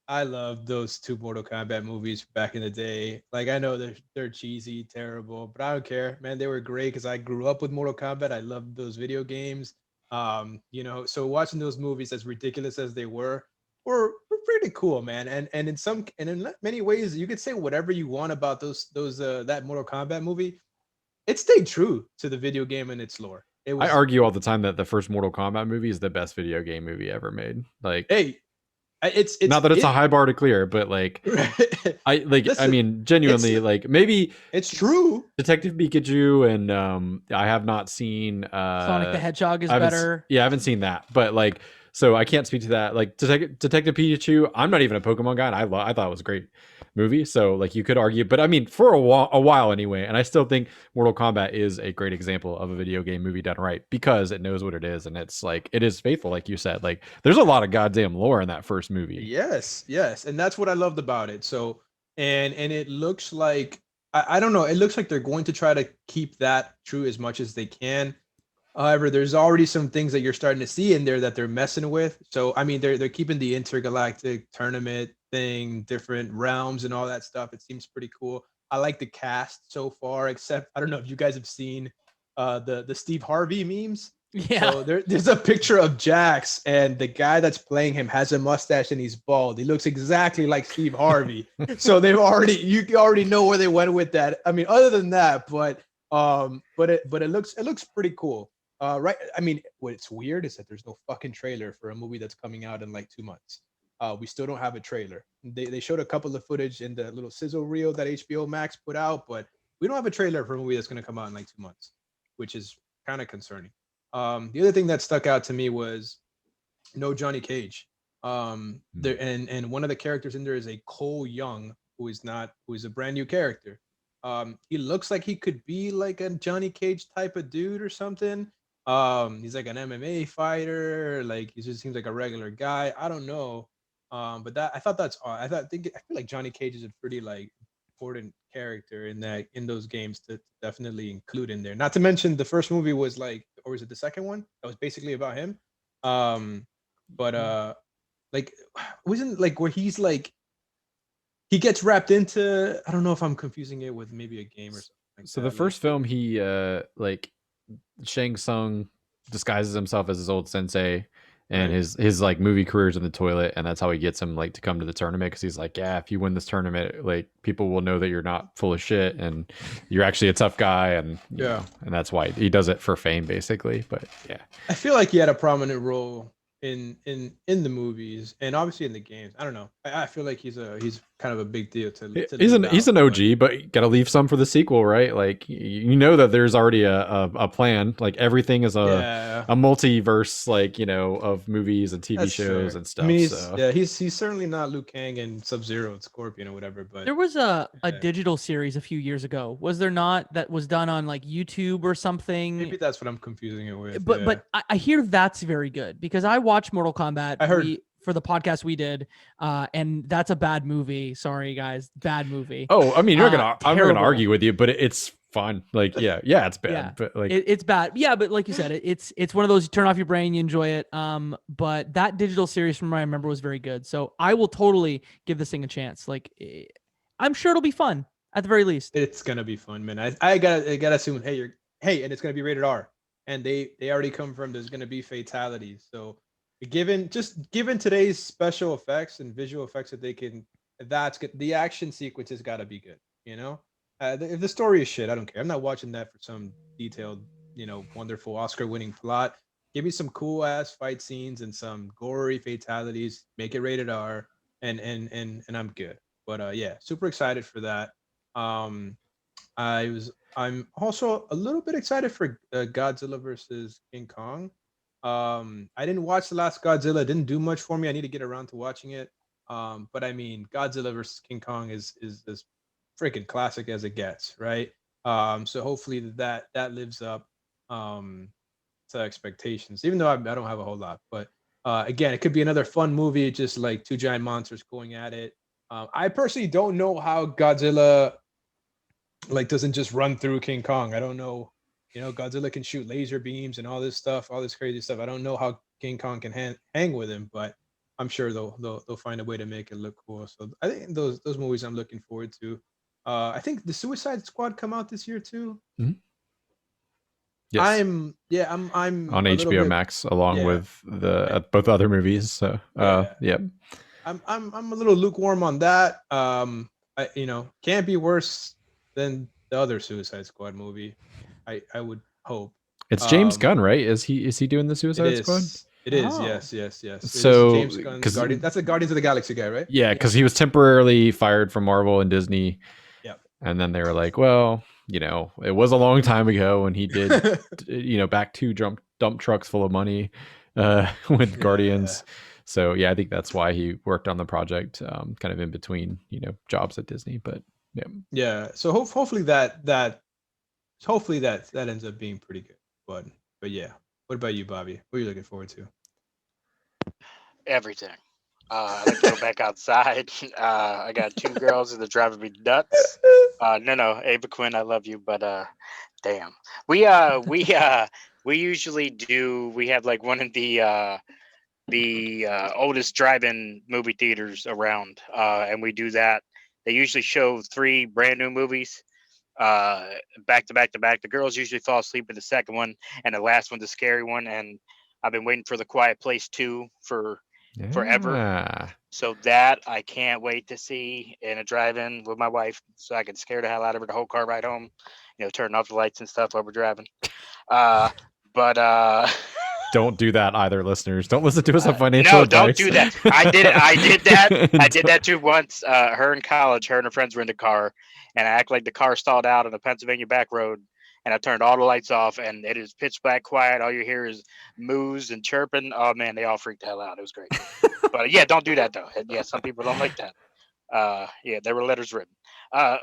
love those 2 Mortal Kombat movies back in the day. Like, I know they're cheesy, terrible, but I don't care, man. They were great because I grew up with Mortal Kombat. I loved those video games. So watching those movies, as ridiculous as they were pretty cool, man. And in many ways, you could say whatever you want about that Mortal Kombat movie. It stayed true to the video game and its lore. I argue all the time that the first Mortal Kombat movie is the best video game movie ever made. Like, hey, it's not that it's a high bar to clear, but like, I Listen, mean, genuinely, it's- like maybe it's true. Detective Pikachu and I have not seen Sonic the Hedgehog is I haven't better. I haven't seen that, but like So I can't speak to that. Like Detective Pikachu, I'm not even a Pokemon guy, and I thought it was a great movie. So like you could argue, but I mean for a while anyway. And I still think Mortal Kombat is a great example of a video game movie done right because it knows what it is and it's like it is faithful, like you said. Like there's a lot of goddamn lore in that first movie. Yes, yes, and that's what I loved about it. So, and it looks like I don't know. It looks like they're going to try to keep that true as much as they can. However, there's already some things that you're starting to see in there that they're messing with. So, I mean, they're keeping the intergalactic tournament thing, different realms, and all that stuff. It seems pretty cool. I like the cast so far, except I don't know if you guys have seen the Steve Harvey memes. Yeah. So there's a picture of Jax, and the guy that's playing him has a mustache and he's bald. He looks exactly like Steve Harvey. So you already know where they went with that. I mean, other than that, but it looks pretty cool. Right. I mean, what's weird is that there's no fucking trailer for a movie that's coming out in like 2 months. We still don't have a trailer. They showed a couple of footage in the little sizzle reel that HBO Max put out, but we don't have a trailer for a movie that's going to come out in like 2 months, which is kind of concerning. The other thing that stuck out to me was no Johnny Cage. There and one of the characters in there is a Cole Young, who is a brand new character. He looks like he could be like a Johnny Cage type of dude or something. He's like an MMA fighter, like he just seems like a regular guy. I don't know. But that I thought that's odd. I feel like Johnny Cage is a pretty like important character in those games to definitely include in there. Not to mention the first movie was like, or was it the second one? That was basically about him. But like wasn't like where he's like he gets wrapped into, I don't know if I'm confusing it with maybe a game or something like So that. the first film, he like Shang Tsung disguises himself as his old sensei, and Right. his like movie career's in the toilet, and that's how he gets him like to come to the tournament because he's like, yeah, if you win this tournament, like people will know that you're not full of shit and you're actually a tough guy, and you Yeah. know, and that's why he does it for fame, basically. But yeah, I feel like he had a prominent role in the movies and obviously in the games. I don't know. I feel like he's kind of a big deal to he's leave an out, OG, but you gotta leave some for the sequel, right? Like you know that there's already a plan. Like everything is yeah, a multiverse, like you know, of movies and TV that's shows fair. and stuff. I mean, So he's certainly not Liu Kang and Sub-Zero and Scorpion or whatever, but There was a yeah. digital series a few years ago. Was there not, that was done on like YouTube or something? maybe that's what I'm confusing it with. But yeah. but I hear that's very good because I watched Mortal Kombat. I heard- For the podcast we did, and that's a bad movie. Sorry guys, bad movie. oh, I mean, I'm not gonna terrible. argue with you, but it's fun. Like yeah, it's bad, Yeah. but like It's bad. Yeah, but like you said, it's one of those, you turn off your brain, you enjoy it. But that digital series from what I remember was very good. So I will totally give this thing a chance. Like I'm sure it'll be fun at the very least. It's gonna be fun, man. I gotta assume, and it's gonna be rated R, and they already confirmed there's gonna be fatalities. So given today's special effects and visual effects that they can, that's good. The action sequences gotta be good. You know, if the story is shit, I don't care. I'm not watching that for some detailed, wonderful Oscar-winning plot. Give me some cool ass fight scenes and some gory fatalities. Make it rated R, and I'm good. But yeah, super excited for that. I'm also a little bit excited for Godzilla versus King Kong. I didn't watch the last Godzilla. It didn't do much for me. I need to get around to watching it. But I mean, Godzilla versus King Kong is as freaking classic as it gets, right? So hopefully that lives up to expectations, even though I don't have a whole lot. But again, it could be another fun movie, just like two giant monsters going at it. I personally don't know how Godzilla like doesn't just run through King Kong. I don't know. Godzilla can shoot laser beams and all this stuff, all this crazy stuff. I don't know how King Kong can hang with him, but I'm sure they'll find a way to make it look cool. So I think those movies I'm looking forward to. I think the Suicide Squad come out this year too. Mhm. Yes. I'm on a little HBO bit- Max along yeah. with the both other movies. So yeah. I'm a little lukewarm on that. Can't be worse than the other Suicide Squad movie. I would hope. It's James Um, Gunn, right? Is he doing the Suicide Squad? It is. Oh. Yes. It is So, James Gunn's 'cause- that's a Guardians of the Galaxy guy, right? Yeah, because he was temporarily fired from Marvel and Disney. Yep. And then they were like, well, it was a long time ago, and he did, back two dump trucks full of money. with Yeah. Guardians. So yeah, I think that's why he worked on the project, kind of in between, jobs at Disney. But yeah, Yeah. So hopefully that ends up being pretty good. But yeah. What about you, Bobby? What are you looking forward to? Everything. I like to go back outside. I got two girls that are driving me nuts. No, Ava Quinn, I love you, but damn, we usually do. We have like one of the oldest drive-in movie theaters around, and we do that. They usually show 3 brand new movies, back to back to back. The girls usually fall asleep in the second one, and the last one's the scary one. And I've been waiting for The Quiet Place 2 for forever. yeah. So that I can't wait to see in a drive-in with my wife, so I can scare the hell out of her the whole car ride home. Turn off the lights and stuff while we're driving. But Don't do that either, listeners. Don't listen to us on financial no, advice. don't do that. I did it. I did that. I did that too once. Her in college, her and her friends were in the car, and I act like the car stalled out on the Pennsylvania back road, and I turned all the lights off, and it is pitch black quiet. All you hear is moos and chirping. Oh man, they all freaked the hell out. It was great. But yeah, don't do that though. Yeah, some people don't like that. Yeah, there were letters written.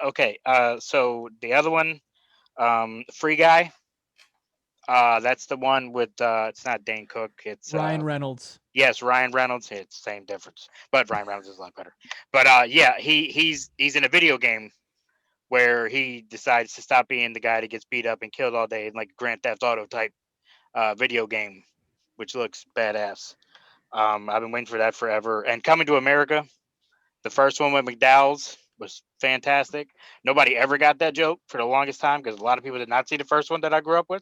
Okay. So the other one, Free Guy. That's the one with it's not Dane Cook. It's Ryan Reynolds. yes, Ryan Reynolds. It's same difference, but Ryan Reynolds is a lot better. But yeah, he's in a video game where he decides to stop being the guy that gets beat up and killed all day in like Grand Theft Auto type video game, which looks badass. I've been waiting for that forever. And Coming to America, the first one with McDowell's was fantastic. Nobody ever got that joke for the longest time because a lot of people did not see the first one that I grew up with.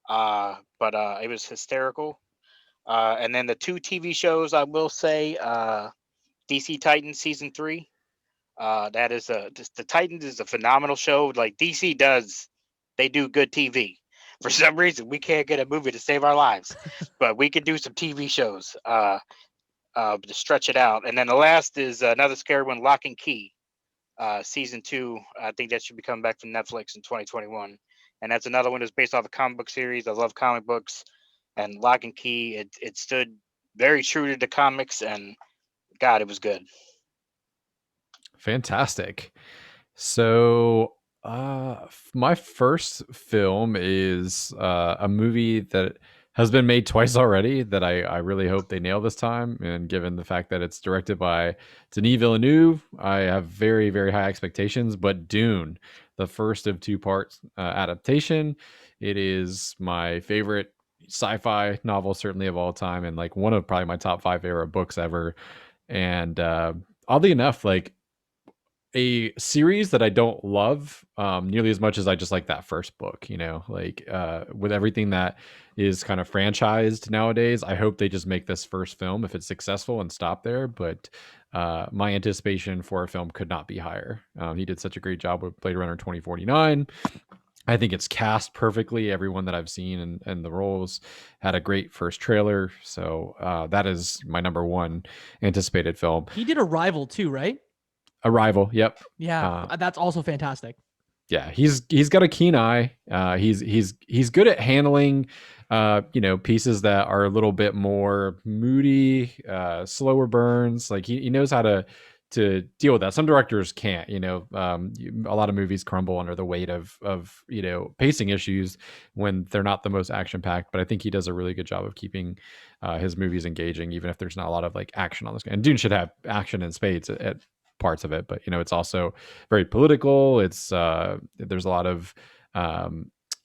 But it was hysterical. And then the 2 TV shows, I will say, DC Titans season 3. That is the Titans is a phenomenal show. Like DC they do good TV. For some reason, we can't get a movie to save our lives, but we can do some TV shows to stretch it out. And then the last is another scary one, Lock and Key, season 2. I think that should be coming back from Netflix in 2021. And that's another one that's based off a comic book series. I love comic books, and Lock and Key. It stood very true to the comics, and God, it was good. Fantastic. So, my first film is a movie that has been made twice already that I really hope they nail this time. And given the fact that it's directed by Denis Villeneuve, I have very, very high expectations. But Dune, the first of 2 parts adaptation, it is my favorite sci-fi novel, certainly of all time, and like one of probably my top 5 favorite books ever. And oddly enough, like a series that I don't love nearly as much as I just like that first book, like with everything that is kind of franchised nowadays, I hope they just make this first film if it's successful and stop there. But my anticipation for a film could not be higher. He did such a great job with Blade Runner 2049. I think it's cast perfectly. Everyone that I've seen and the roles had a great first trailer. So that is my number 1 anticipated film. He did Arrival too, right? Arrival. Yep. Yeah, that's also fantastic. Yeah, he's got a keen eye. He's good at handling, pieces that are a little bit more moody, slower burns. Like he knows how to deal with that. Some directors can't. A lot of movies crumble under the weight of pacing issues when they're not the most action packed. But I think he does a really good job of keeping his movies engaging, even if there's not a lot of like action on this. And Dune should have action in spades at parts of it, but it's also very political. It's there's a lot of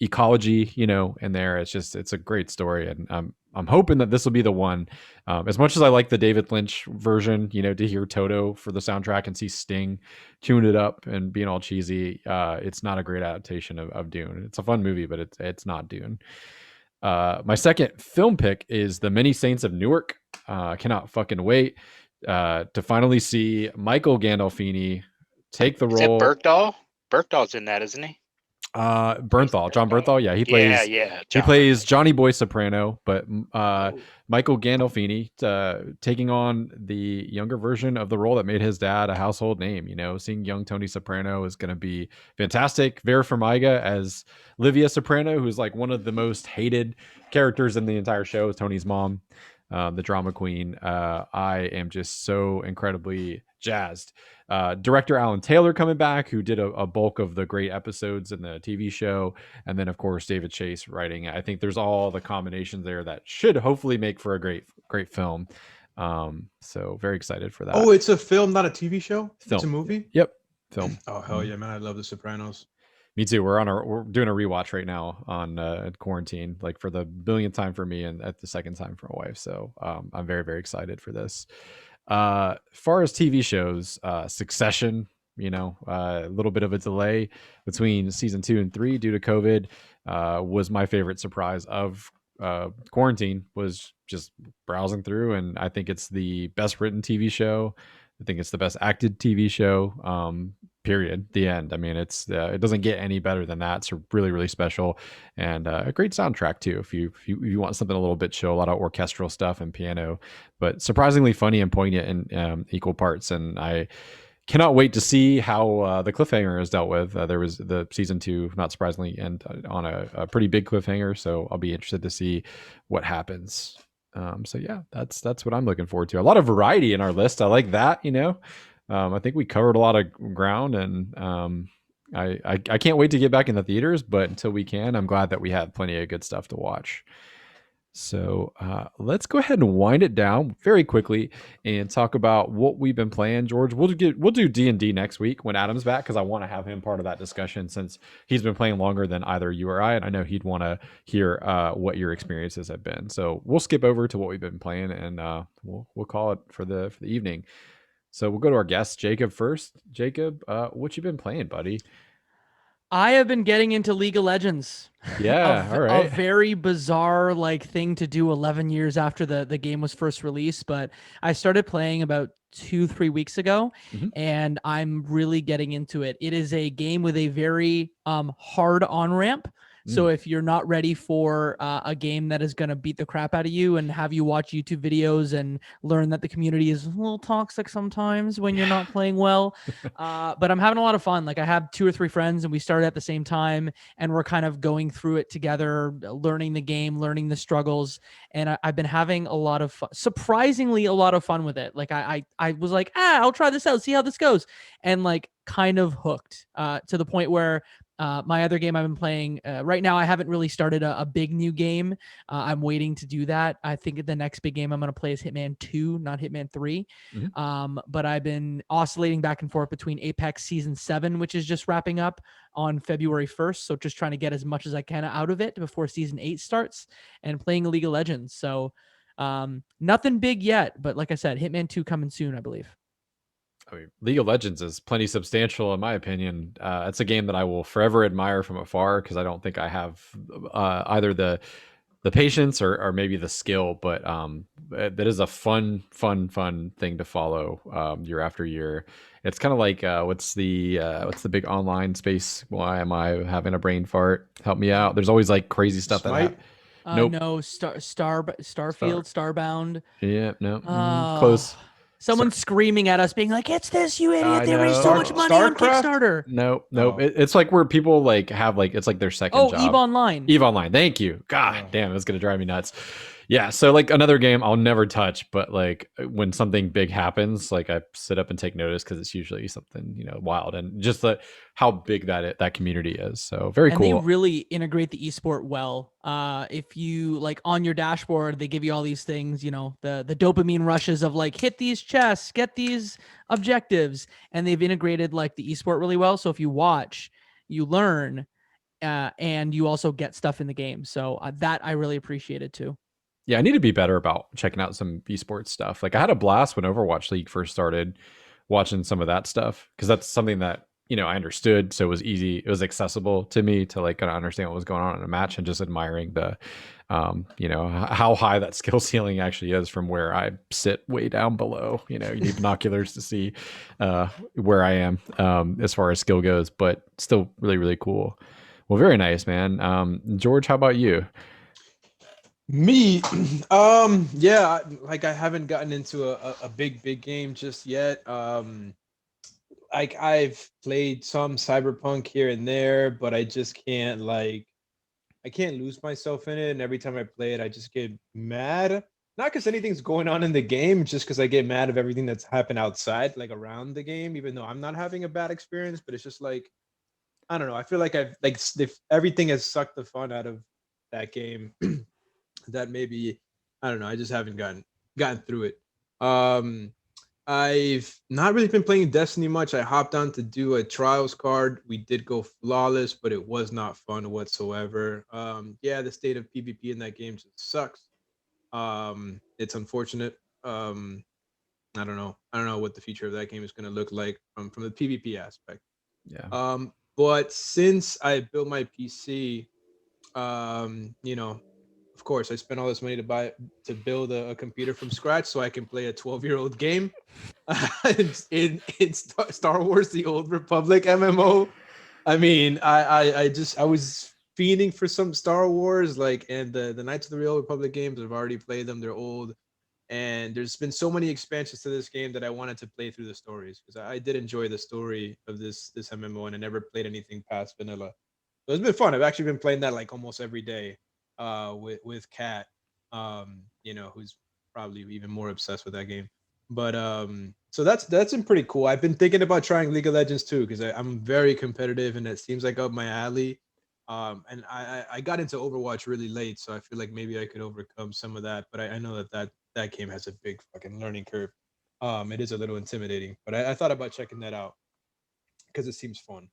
ecology in there. It's a great story, and I'm hoping that this will be the one. As much as I like the David Lynch version, to hear Toto for the soundtrack and see Sting tune it up and being all cheesy, it's not a great adaptation of Dune. It's a fun movie, but it's not Dune. My second film pick is The Many Saints of Newark. I cannot fucking wait to finally see Michael Gandolfini take the role. Is it Bergdahl? Bergdahl's in that, isn't he? Bernthal, John Bernthal. Yeah, he plays. Yeah. He plays Johnny Boy Soprano, but Oh. Michael Gandolfini taking on the younger version of the role that made his dad a household name. You know, seeing young Tony Soprano is going to be fantastic. Vera Farmiga as Livia Soprano, who's like one of the most hated characters in the entire show, Tony's mom, the drama queen. I am just so incredibly jazzed. Director Alan Taylor coming back, who did a bulk of the great episodes in the TV show, and then of course David Chase writing. I think there's all the combinations there that should hopefully make for a great film. So very excited for that. Oh, it's a film, not a TV show. Film. It's a movie. Yep, film. Oh hell yeah, man! I love The Sopranos. Me too. We're doing a rewatch right now on quarantine, like for the billionth time for me and at the second time for my wife. So I'm very, very excited for this. Far as TV shows, Succession, you know, a little bit of a delay between season 2 and 3 due to COVID, was my favorite surprise of quarantine. Was just browsing through, and I think it's the best written TV show. I think it's the best acted TV show. Period. The end. I mean, it doesn't get any better than that. It's really, really special, and a great soundtrack too. If you want something a little bit chill, a lot of orchestral stuff and piano, but surprisingly funny and poignant in equal parts. And I cannot wait to see how the cliffhanger is dealt with. There was the season 2, not surprisingly, and on a pretty big cliffhanger. So I'll be interested to see what happens. So yeah, that's what I'm looking forward to. A lot of variety in our list. I like that. You know, I think we covered a lot of ground, and I can't wait to get back in the theaters. But until we can, I'm glad that we have plenty of good stuff to watch. So let's go ahead and wind it down very quickly and talk about what we've been playing. George, we'll do D&D next week when Adam's back, because I want to have him part of that discussion since he's been playing longer than either you or I, and I know he'd want to hear what your experiences have been. So we'll skip over to what we've been playing, and we'll call it for the evening. So we'll go to our guest, Jacob, first. Jacob, what you been playing, buddy? I have been getting into League of Legends. Yeah, all right. A very bizarre thing to do 11 years after the game was first released, but I started playing about 2-3 weeks ago, and I'm really getting into it. It is a game with a very hard on-ramp. So if you're not ready for a game that is going to beat the crap out of you and have you watch YouTube videos and learn that the community is a little toxic sometimes when you're not playing well, but I'm having a lot of fun. Like, I have 2 or 3 friends, and we started at the same time, and we're kind of going through it together, learning the game, learning the struggles. And I've been having a lot of fun, surprisingly a lot of fun with it. Like I was like, I'll try this out, see how this goes. And kind of hooked to the point where my other game I've been playing right now, I haven't really started a big new game. I'm waiting to do that. I think the next big game I'm going to play is Hitman 2, not Hitman 3. But I've been oscillating back and forth between Apex Season 7, which is just wrapping up on February 1st. So just trying to get as much as I can out of it before Season 8 starts, and playing League of Legends. So nothing big yet, but like I said, Hitman 2 coming soon, I believe. I mean, League of Legends is plenty substantial in my opinion. It's a game that I will forever admire from afar, because I don't think I have either the patience or maybe the skill, but that is a fun thing to follow year after year. It's kind of like what's the big online space? Why am I having a brain fart? Help me out. There's always crazy stuff Smite? that nope. No, Starfield, Starbound. Yeah, no, close. Someone's screaming at us, being like, "It's this, you idiot! I They raised know. so much money on StarCraft? Kickstarter." No. Oh. It's like where people have it's like their second job. EVE Online. EVE Online. Thank you. God damn, it's gonna drive me nuts. Yeah, so another game I'll never touch, but when something big happens, I sit up and take notice, because it's usually something wild, and just how big that community is. So very and cool. they really integrate the esport well. If you on your dashboard, they give you all these things, the dopamine rushes of hit these chests, get these objectives, and they've integrated the esport really well. So if you watch, you learn, and you also get stuff in the game. So that I really appreciated too. Yeah, I need to be better about checking out some esports stuff. I had a blast when Overwatch League first started, watching some of that stuff, because that's something that I understood, so it was easy, it was accessible to me to kind of understand what was going on in a match, and just admiring the how high that skill ceiling actually is from where I sit way down below. You need binoculars to see where I am as far as skill goes, but still really, really cool. Well, very nice, man. George, how about you? Me, yeah, like I haven't gotten into a big game just yet. Like I've played some Cyberpunk here and there, but I just can't I can't lose myself in it. And every time I play it, I just get mad. Not because anything's going on in the game, just because I get mad of everything that's happened outside, like around the game, even though I'm not having a bad experience. But it's just like, I don't know. I feel like I've like if everything has sucked the fun out of that game. That maybe, I don't know. I just haven't gotten through it. Um, I've not really been playing Destiny much. I hopped on to do a trials card. We did go flawless, but it was not fun whatsoever. Yeah, the state of PvP in that game just sucks. It's unfortunate. I don't know. I don't know what the future of that game is going to look like from the PvP aspect. Yeah. But since I built my PC, you know, of course, I spent all this money to build a computer from scratch so I can play a 12-year-old game in Star Wars: The Old Republic MMO. I mean, I was fiending for some Star Wars, like, and the Knights of the Old Republic games. I've already played them; they're old, and there's been so many expansions to this game that I wanted to play through the stories because I did enjoy the story of this MMO, and I never played anything past vanilla. So it's been fun. I've actually been playing that like almost every day with Kat, you know, who's probably even more obsessed with that game. But so that's been pretty cool. I've been thinking about trying League of Legends too because I'm very competitive and it seems like up my alley. And I got into Overwatch really late, so I feel like maybe I could overcome some of that. But I know that game has a big fucking learning curve. It is a little intimidating, but I thought about checking that out because it seems fun.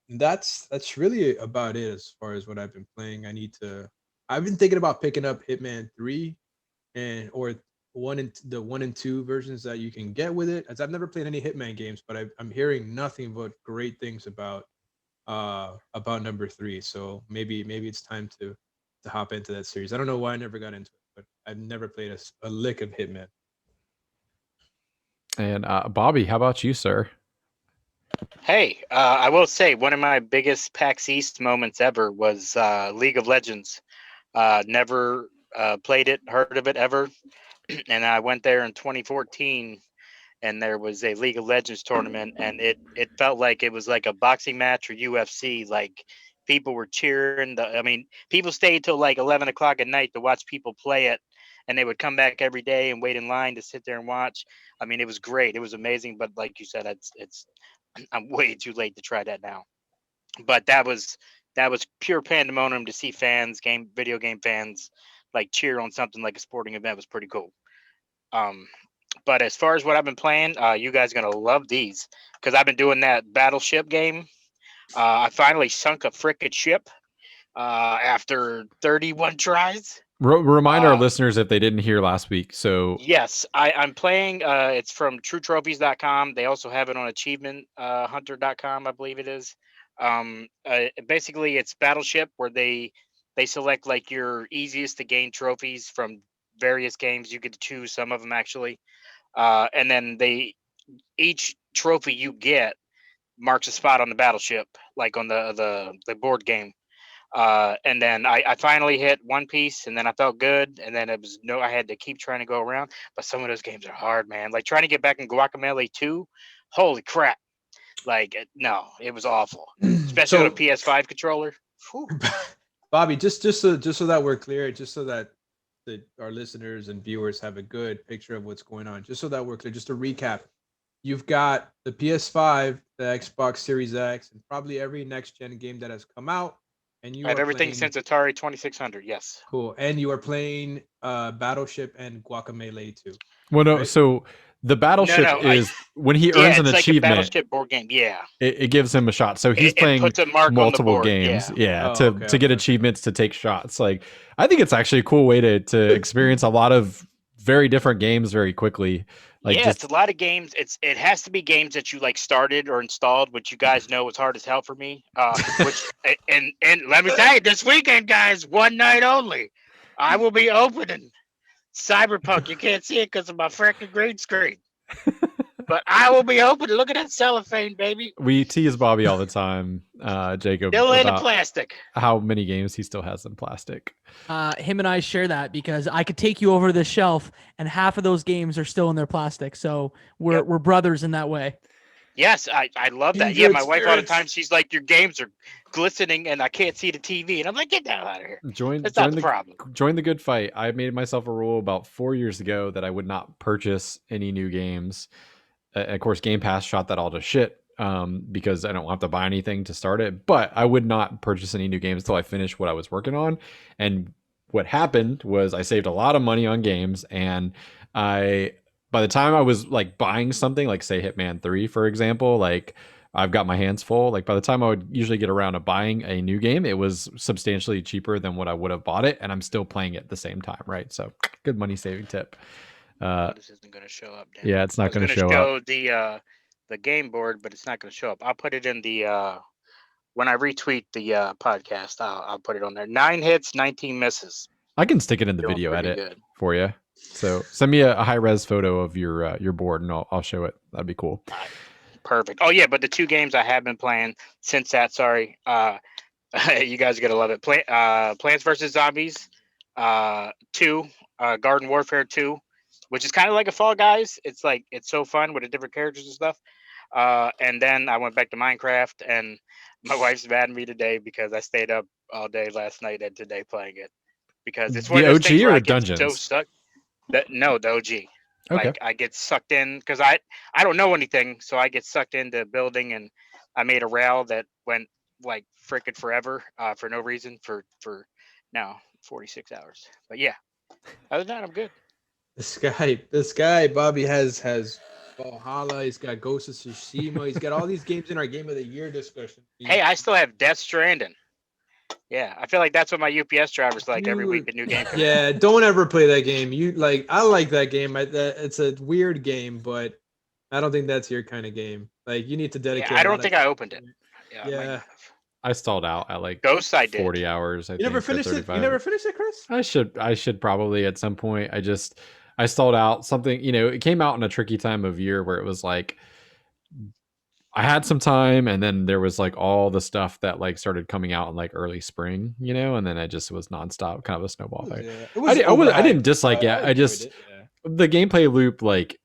That's really about it as far as what I've been playing. I've been thinking about picking up Hitman 3 and or the 1 and 2 versions that you can get with it, as I've never played any Hitman games, but I'm hearing nothing but great things about number 3. So maybe it's time to hop into that series. I don't know why I never got into it, but I've never played a lick of Hitman. And Bobby, how about you, sir? Hey, I will say one of my biggest PAX East moments ever was League of Legends. Never played it, heard of it ever, and I went there in 2014, and there was a League of Legends tournament, and it felt like it was like a boxing match or UFC. Like people were cheering. I mean, people stayed till like 11 o'clock at night to watch people play it, and they would come back every day and wait in line to sit there and watch. I mean, it was great. It was amazing. But like you said, it's I'm way too late to try that now. But that was pure pandemonium to see video game fans like cheer on something like a sporting event was pretty cool. Um, but as far as what I've been playing, you guys are gonna love these because I've been doing that battleship game. I finally sunk a frickin' ship after 31 tries. Remind our Uh, listeners if they didn't hear last week. So Yes, I'm playing. It's from TrueTrophies.com. They also have it on AchievementHunter.com, I believe it is. Basically, it's Battleship where they select like your easiest to gain trophies from various games. You get to choose some of them actually, and then each trophy you get marks a spot on the battleship, like on the board game. And then I finally hit One Piece, and then I felt good. And then I had to keep trying to go around. But some of those games are hard, man. Like trying to get back in Guacamelee 2. Holy crap! Like no, it was awful, especially on a So PS5 controller. Whew. Bobby, just so that we're clear, just so that our listeners and viewers have a good picture of what's going on, just so that we're clear, just to recap, you've got the PS5, the Xbox Series X, and probably every next gen game that has come out, and I you have are everything playing since Atari 2600. Yes. cool, and you are playing Battleship and Guacamelee 2, well, no. right? So the No, battleship no. is when he Yeah, earns an it's like a achievement, Battleship board game. Yeah, it gives him a shot. So he's it playing puts a mark on the multiple board. games, Yeah. yeah, Oh, to okay, to get okay. achievements to take shots. Like I think it's actually a cool way to experience a lot of very different games very quickly. Like Yeah, it's just a lot of games. It has to be games that you like started or installed, which you guys know is hard as hell for me. And let me tell you, this weekend, guys, one night only, I will be opening Cyberpunk. You can't see it because of my freaking green screen. but I will be open to look at that cellophane, baby. We tease Bobby all the time, Jacob, Still in the about plastic. how many games he still has in plastic. Him and I share that because I could take you over the shelf and half of those games are still in their plastic. So we're brothers in that way. Yes, I love that. Yeah, my wife all the time, she's like, your games are glistening and I can't see the TV. And I'm like, get the hell out of here. That's not the problem. Join the good fight. I made myself a rule about 4 years ago that I would not purchase any new games. Of course, Game Pass shot that all to shit because I don't have to buy anything to start it. But I would not purchase any new games until I finished what I was working on. And what happened was I saved a lot of money on games, and by the time I was like buying something, like say Hitman 3, for example, like I've got my hands full. Like by the time I would usually get around to buying a new game, it was substantially cheaper than what I would have bought it, and I'm still playing it at the same time, right? So good money saving tip. This isn't going to show up. Dan. Yeah, it's not going to show up. The game board, but it's not going to show up. I'll put it in the when I retweet the podcast. I'll put it on there. 9 hits, 19 misses. I can stick it in the video edit for you. So send me a high res photo of your board, and I'll show it. That'd be cool. Perfect. Oh yeah, but the 2 games I have been playing since that. Sorry, you guys are gonna love it. Plants vs Zombies 2, Garden Warfare 2, which is kind of like a Fall Guys. It's so fun with the different characters and stuff. And then I went back to Minecraft, and my wife's mad at me today because I stayed up all day last night and today playing it because it's one the of those OG things where or I get Dungeons. so stuck. No, the OG. Okay. Like I get sucked in because I don't know anything, so I get sucked into building, and I made a rail that went like freaking forever for no reason for now 46 hours. But yeah, other than that, I'm good. This guy Bobby has Valhalla. He's got Ghost of Tsushima. He's got all these games in our Game of the Year discussion. Hey, I still have Death Stranding. Yeah, I feel like that's what my UPS driver's like every week. A new game. Yeah, don't ever play that game. I like that game. It's a weird game, but I don't think that's your kind of game. Like you need to dedicate. Yeah, I don't think I opened it. Yeah. I stalled out at like Ghosts. I did 40 hours. You never finished it. You never finished it, Chris? I should probably at some point. I stalled out. Something, it came out in a tricky time of year where it was like I had some time, and then there was like all the stuff that like started coming out in like early spring, and then it just was nonstop, kind of a snowball fight. I didn't dislike it. The gameplay loop, like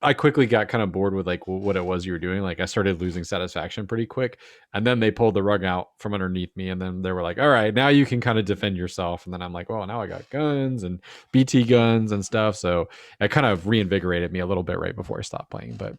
I quickly got kind of bored with like what it was you were doing. Like I started losing satisfaction pretty quick, and then they pulled the rug out from underneath me, and then they were like, all right, now you can kind of defend yourself. And then I'm like, well, now I got guns and BT guns and stuff. So it kind of reinvigorated me a little bit right before I stopped playing. But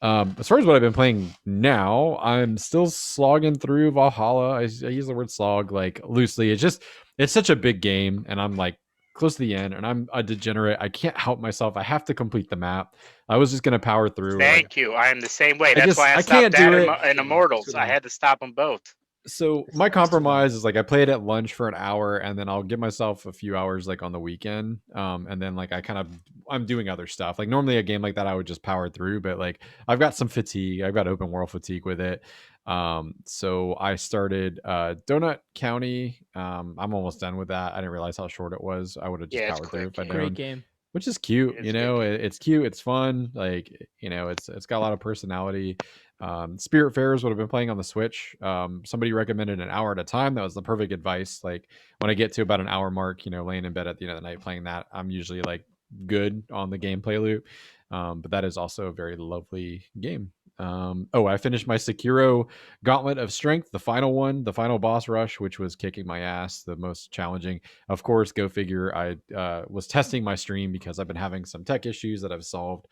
as far as what I've been playing now, I'm still slogging through Valhalla. I use the word slog like loosely. It's such a big game, and I'm like close to the end, and I'm a degenerate. I can't help myself. I have to complete the map. I was just gonna power through. Thank you. I am the same way. That's why I stopped that in Immortals. I had to stop them both. So my compromise is like I play it at lunch for an hour, and then I'll give myself a few hours like on the weekend. And then like I'm doing other stuff. Like normally a game like that I would just power through, but like I've got some fatigue. I've got open world fatigue with it. So I started Donut County. I'm almost done with that. I didn't realize how short it was. I would have just powered through if I'd known. Great game. Which is cute, it's cute, it's fun, like it's got a lot of personality. Spirit Fairs would have been playing on the Switch. Somebody recommended an hour at a time. That was the perfect advice. Like when I get to about an hour mark, laying in bed at the end of the night playing that, I'm usually like good on the gameplay loop. But that is also a very lovely game. I finished my Sekiro Gauntlet of Strength, the final boss rush, which was kicking my ass, the most challenging. Of course, go figure, I was testing my stream because I've been having some tech issues that I've solved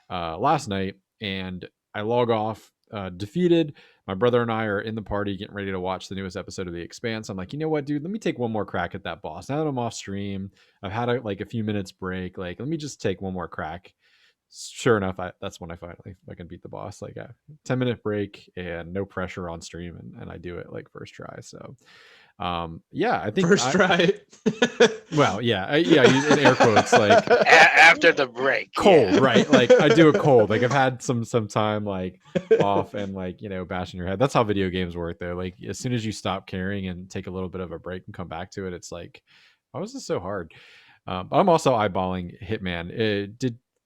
last night, and I log off defeated. My brother and I are in the party getting ready to watch the newest episode of The Expanse. I'm like, you know what, dude, let me take one more crack at that boss. Now that I'm off stream, I've had a few minutes break, like let me just take one more crack. Sure enough, that's when I finally can beat the boss. Like a 10-minute break and no pressure on stream, and I do it like first try. So I think first try. Well, yeah, in air quotes, like after the break, cold, right? Like I do it cold. Like I've had some time like off and like bashing your head. That's how video games work, though. Like as soon as you stop caring and take a little bit of a break and come back to it, it's like, why was this so hard? But I'm also eyeballing Hitman.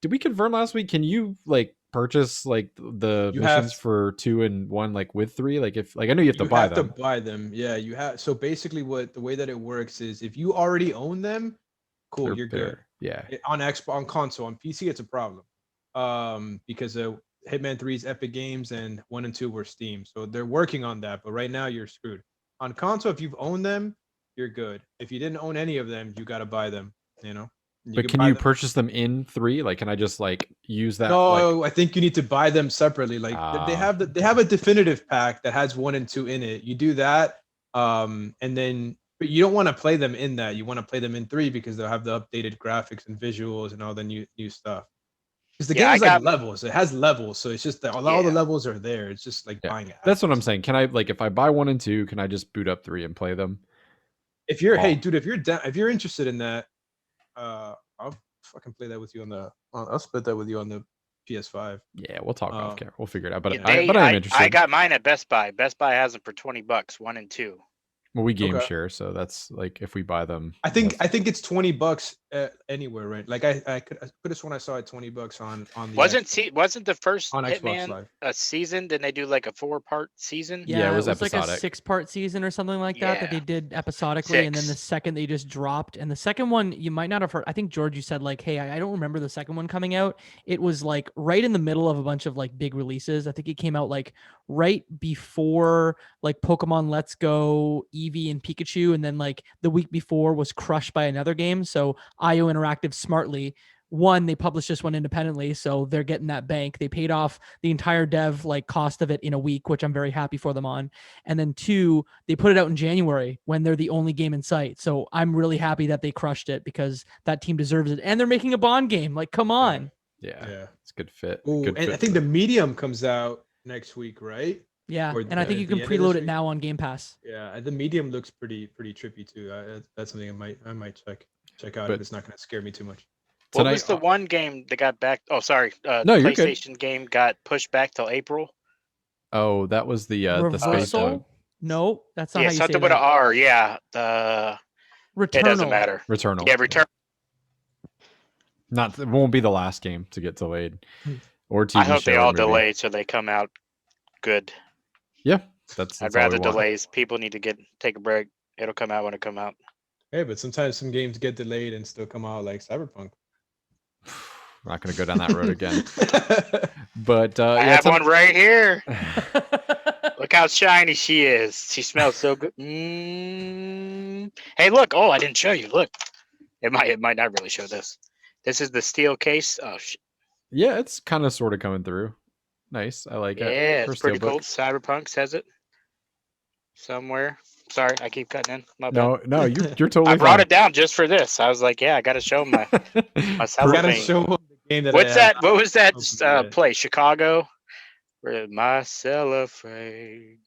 Did we confirm last week? Can you like purchase like the You missions have for 2 and 1 like with 3? Like if like I know you have to you buy have to them. buy them. Yeah, you have. So basically, what the way that it works is, if you already own them, cool, you're good. Yeah. On Xbox, on console, on PC, it's a problem. Because Hitman 3 is Epic Games and 1 and 2 were Steam. So they're working on that, but right now you're screwed. On console, if you've owned them, you're good. If you didn't own any of them, you got to buy them, you know. But can buy you them. purchase them in 3? Like can I just like use that No, like I think you need to buy them separately. Like they have they have a definitive pack that has 1 and 2 in it. You do that, and then but you don't want to play them in that. You want to play them in 3 because they'll have the updated graphics and visuals and all the new stuff. Because the game is like levels. It has levels, so it's just that all the levels are there. It's just like buying it. That's what I'm saying. Can I like if I buy 1 and 2, can I just boot up 3 and play them? If you're hey dude, if you're interested in that, I'll fucking play that with you I'll split that with you on the PS5. Yeah, we'll talk off camera. We'll figure it out. But Yeah, I am interested. I got mine at Best Buy. Best Buy has them for $20, 1 and 2. Well, we game share, so that's like if we buy them. I think it's $20 anywhere, right? Like I could have sworn I saw it $20 on the wasn't the first on Xbox Hitman Live a season? Didn't they do like a 4-part season? Yeah, it was like a episodic. 6-part season or something like that they did episodically, and then the second they just dropped. And the second one you might not have heard. I think George, you said like, hey, I don't remember the second one coming out. It was like right in the middle of a bunch of like big releases. I think it came out like right before like Pokemon Let's Go, Eevee, and Pikachu. And then like the week before was crushed by another game. So IO Interactive smartly, one, they published this one independently, so they're getting that bank. They paid off the entire dev like cost of it in a week, which I'm very happy for them on. And then 2, they put it out in January when they're the only game in sight. So I'm really happy that they crushed it because that team deserves it. And they're making a Bond game. Like, come on. Yeah. It's a good fit. Ooh, good and fit I think the Medium comes out next week, right? Yeah, Or and I think you can preload it now on Game Pass. Yeah, the Medium looks pretty trippy too. That's something I might check out if it's not going to scare me too much. What was the one game that got back? Oh, sorry. No, you're good. PlayStation game got pushed back till April. Oh, that was the Space Dog. No, that's not how you something say with that. an R. Yeah, Returnal. It doesn't matter. Returnal. Yeah, Return. It won't be the last game to get delayed or TV I hope show they all movie. delay so they come out good. Yeah, that's I'd all rather we want. delays. People need to take a break. It'll come out when it come out. Hey, but sometimes some games get delayed and still come out, like Cyberpunk. We're not going to go down that road again. But I have one right here. Look how shiny she is. She smells so good. Hey, look. Oh, I didn't show you. Look. It might not really show this. This is the steel case. Oh, shit. Yeah, it's kind of sort of coming through. Nice. I like it. Yeah, it's pretty cool. Steelbook. Cyberpunk says it somewhere. Sorry, I keep cutting in. My No, bad. no, you're totally I brought fine. it down just for this. I was like, yeah, I got to show my cellophane. Show them the game that What's that? What was that yeah. play? Chicago? With my cellophane.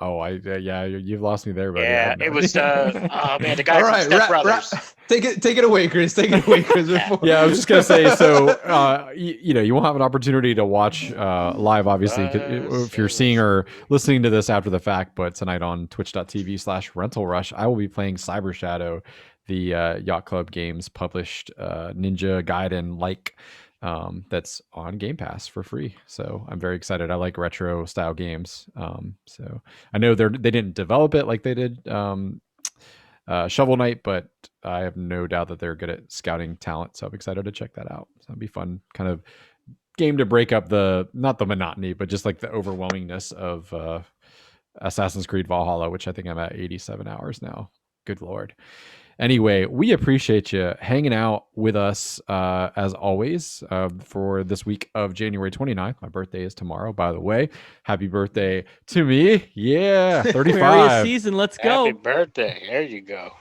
Oh, yeah, you've lost me there, buddy. Yeah, it was. Oh man, the guy All from right, Step Brothers. take it away, Chris. Take it away, Chris. Yeah, I was just gonna say. So, you won't have an opportunity to watch live, obviously, if you're seeing or listening to this after the fact. But tonight on Twitch.tv/Rental Rush, I will be playing Cyber Shadow, the Yacht Club Games published Ninja Gaiden like. That's on Game Pass for free. So I'm very excited. I like retro style games. So I know they didn't develop it like they did Shovel Knight, but I have no doubt that they're good at scouting talent. So I'm excited to check that out. So it'll be fun kind of game to break up not the monotony, but just like the overwhelmingness of Assassin's Creed Valhalla, which I think I'm at 87 hours now. Good Lord. Anyway, we appreciate you hanging out with us as always for this week of January 29th. My birthday is tomorrow, by the way. Happy birthday to me. Yeah, 35. Aquarius season. Let's go. Happy birthday. There you go.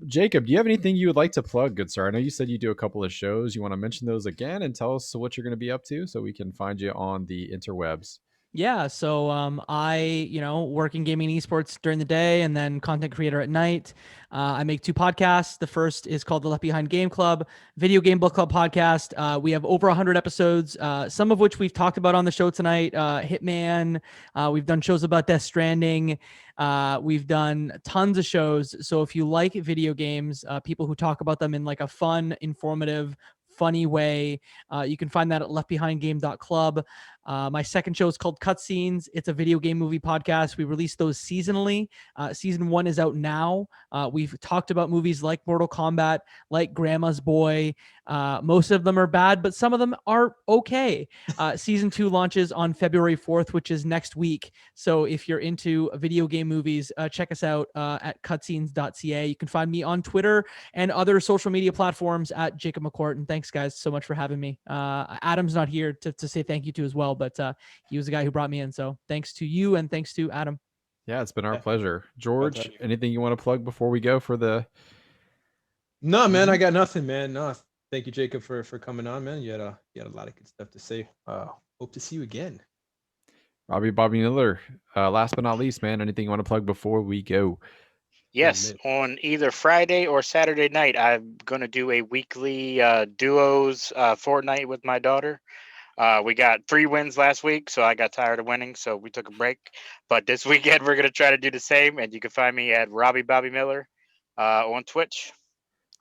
Jacob, do you have anything you would like to plug, good sir? I know you said you do a couple of shows. You want to mention those again and tell us what you're going to be up to so we can find you on the interwebs. Yeah, so I, work in gaming and esports during the day and then content creator at night. I make 2 podcasts. The first is called the Left Behind Game Club, Video Game Book Club podcast. We have over 100 episodes, some of which we've talked about on the show tonight. Hitman. We've done shows about Death Stranding. We've done tons of shows. So if you like video games, people who talk about them in like a fun, informative, funny way. You can find that at leftbehindgame.club. My second show is called Cutscenes. It's a video game movie podcast. We release those seasonally. Season 1 is out now. We've talked about movies like Mortal Kombat, like Grandma's Boy. Most of them are bad, but some of them are okay. Season 2 launches on February 4th, which is next week. So if you're into video game movies, check us out at cutscenes.ca. You can find me on Twitter and other social media platforms at Jacob McCourt. And thanks, guys, so much for having me. Adam's not here to say thank you to as well, but he was the guy who brought me in. So thanks to you and thanks to Adam. Yeah, it's been our Yeah. pleasure. George, pleasure. anything you want to plug before we go for the... No, man, I got nothing, man. No, thank you, Jacob, for coming on, man. You had a lot of good stuff to say. Hope to see you again. Bobby Miller, last but not least, man, anything you want to plug before we go? Yes, on either Friday or Saturday night, I'm going to do a weekly duos Fortnite with my daughter. We got 3 wins last week, so I got tired of winning, so we took a break. But this weekend, we're going to try to do the same, and you can find me at Bobby Miller on Twitch.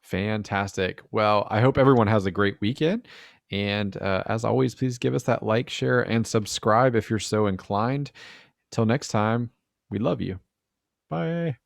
Fantastic. Well, I hope everyone has a great weekend. And as always, please give us that like, share, and subscribe if you're so inclined. Till next time, we love you. Bye.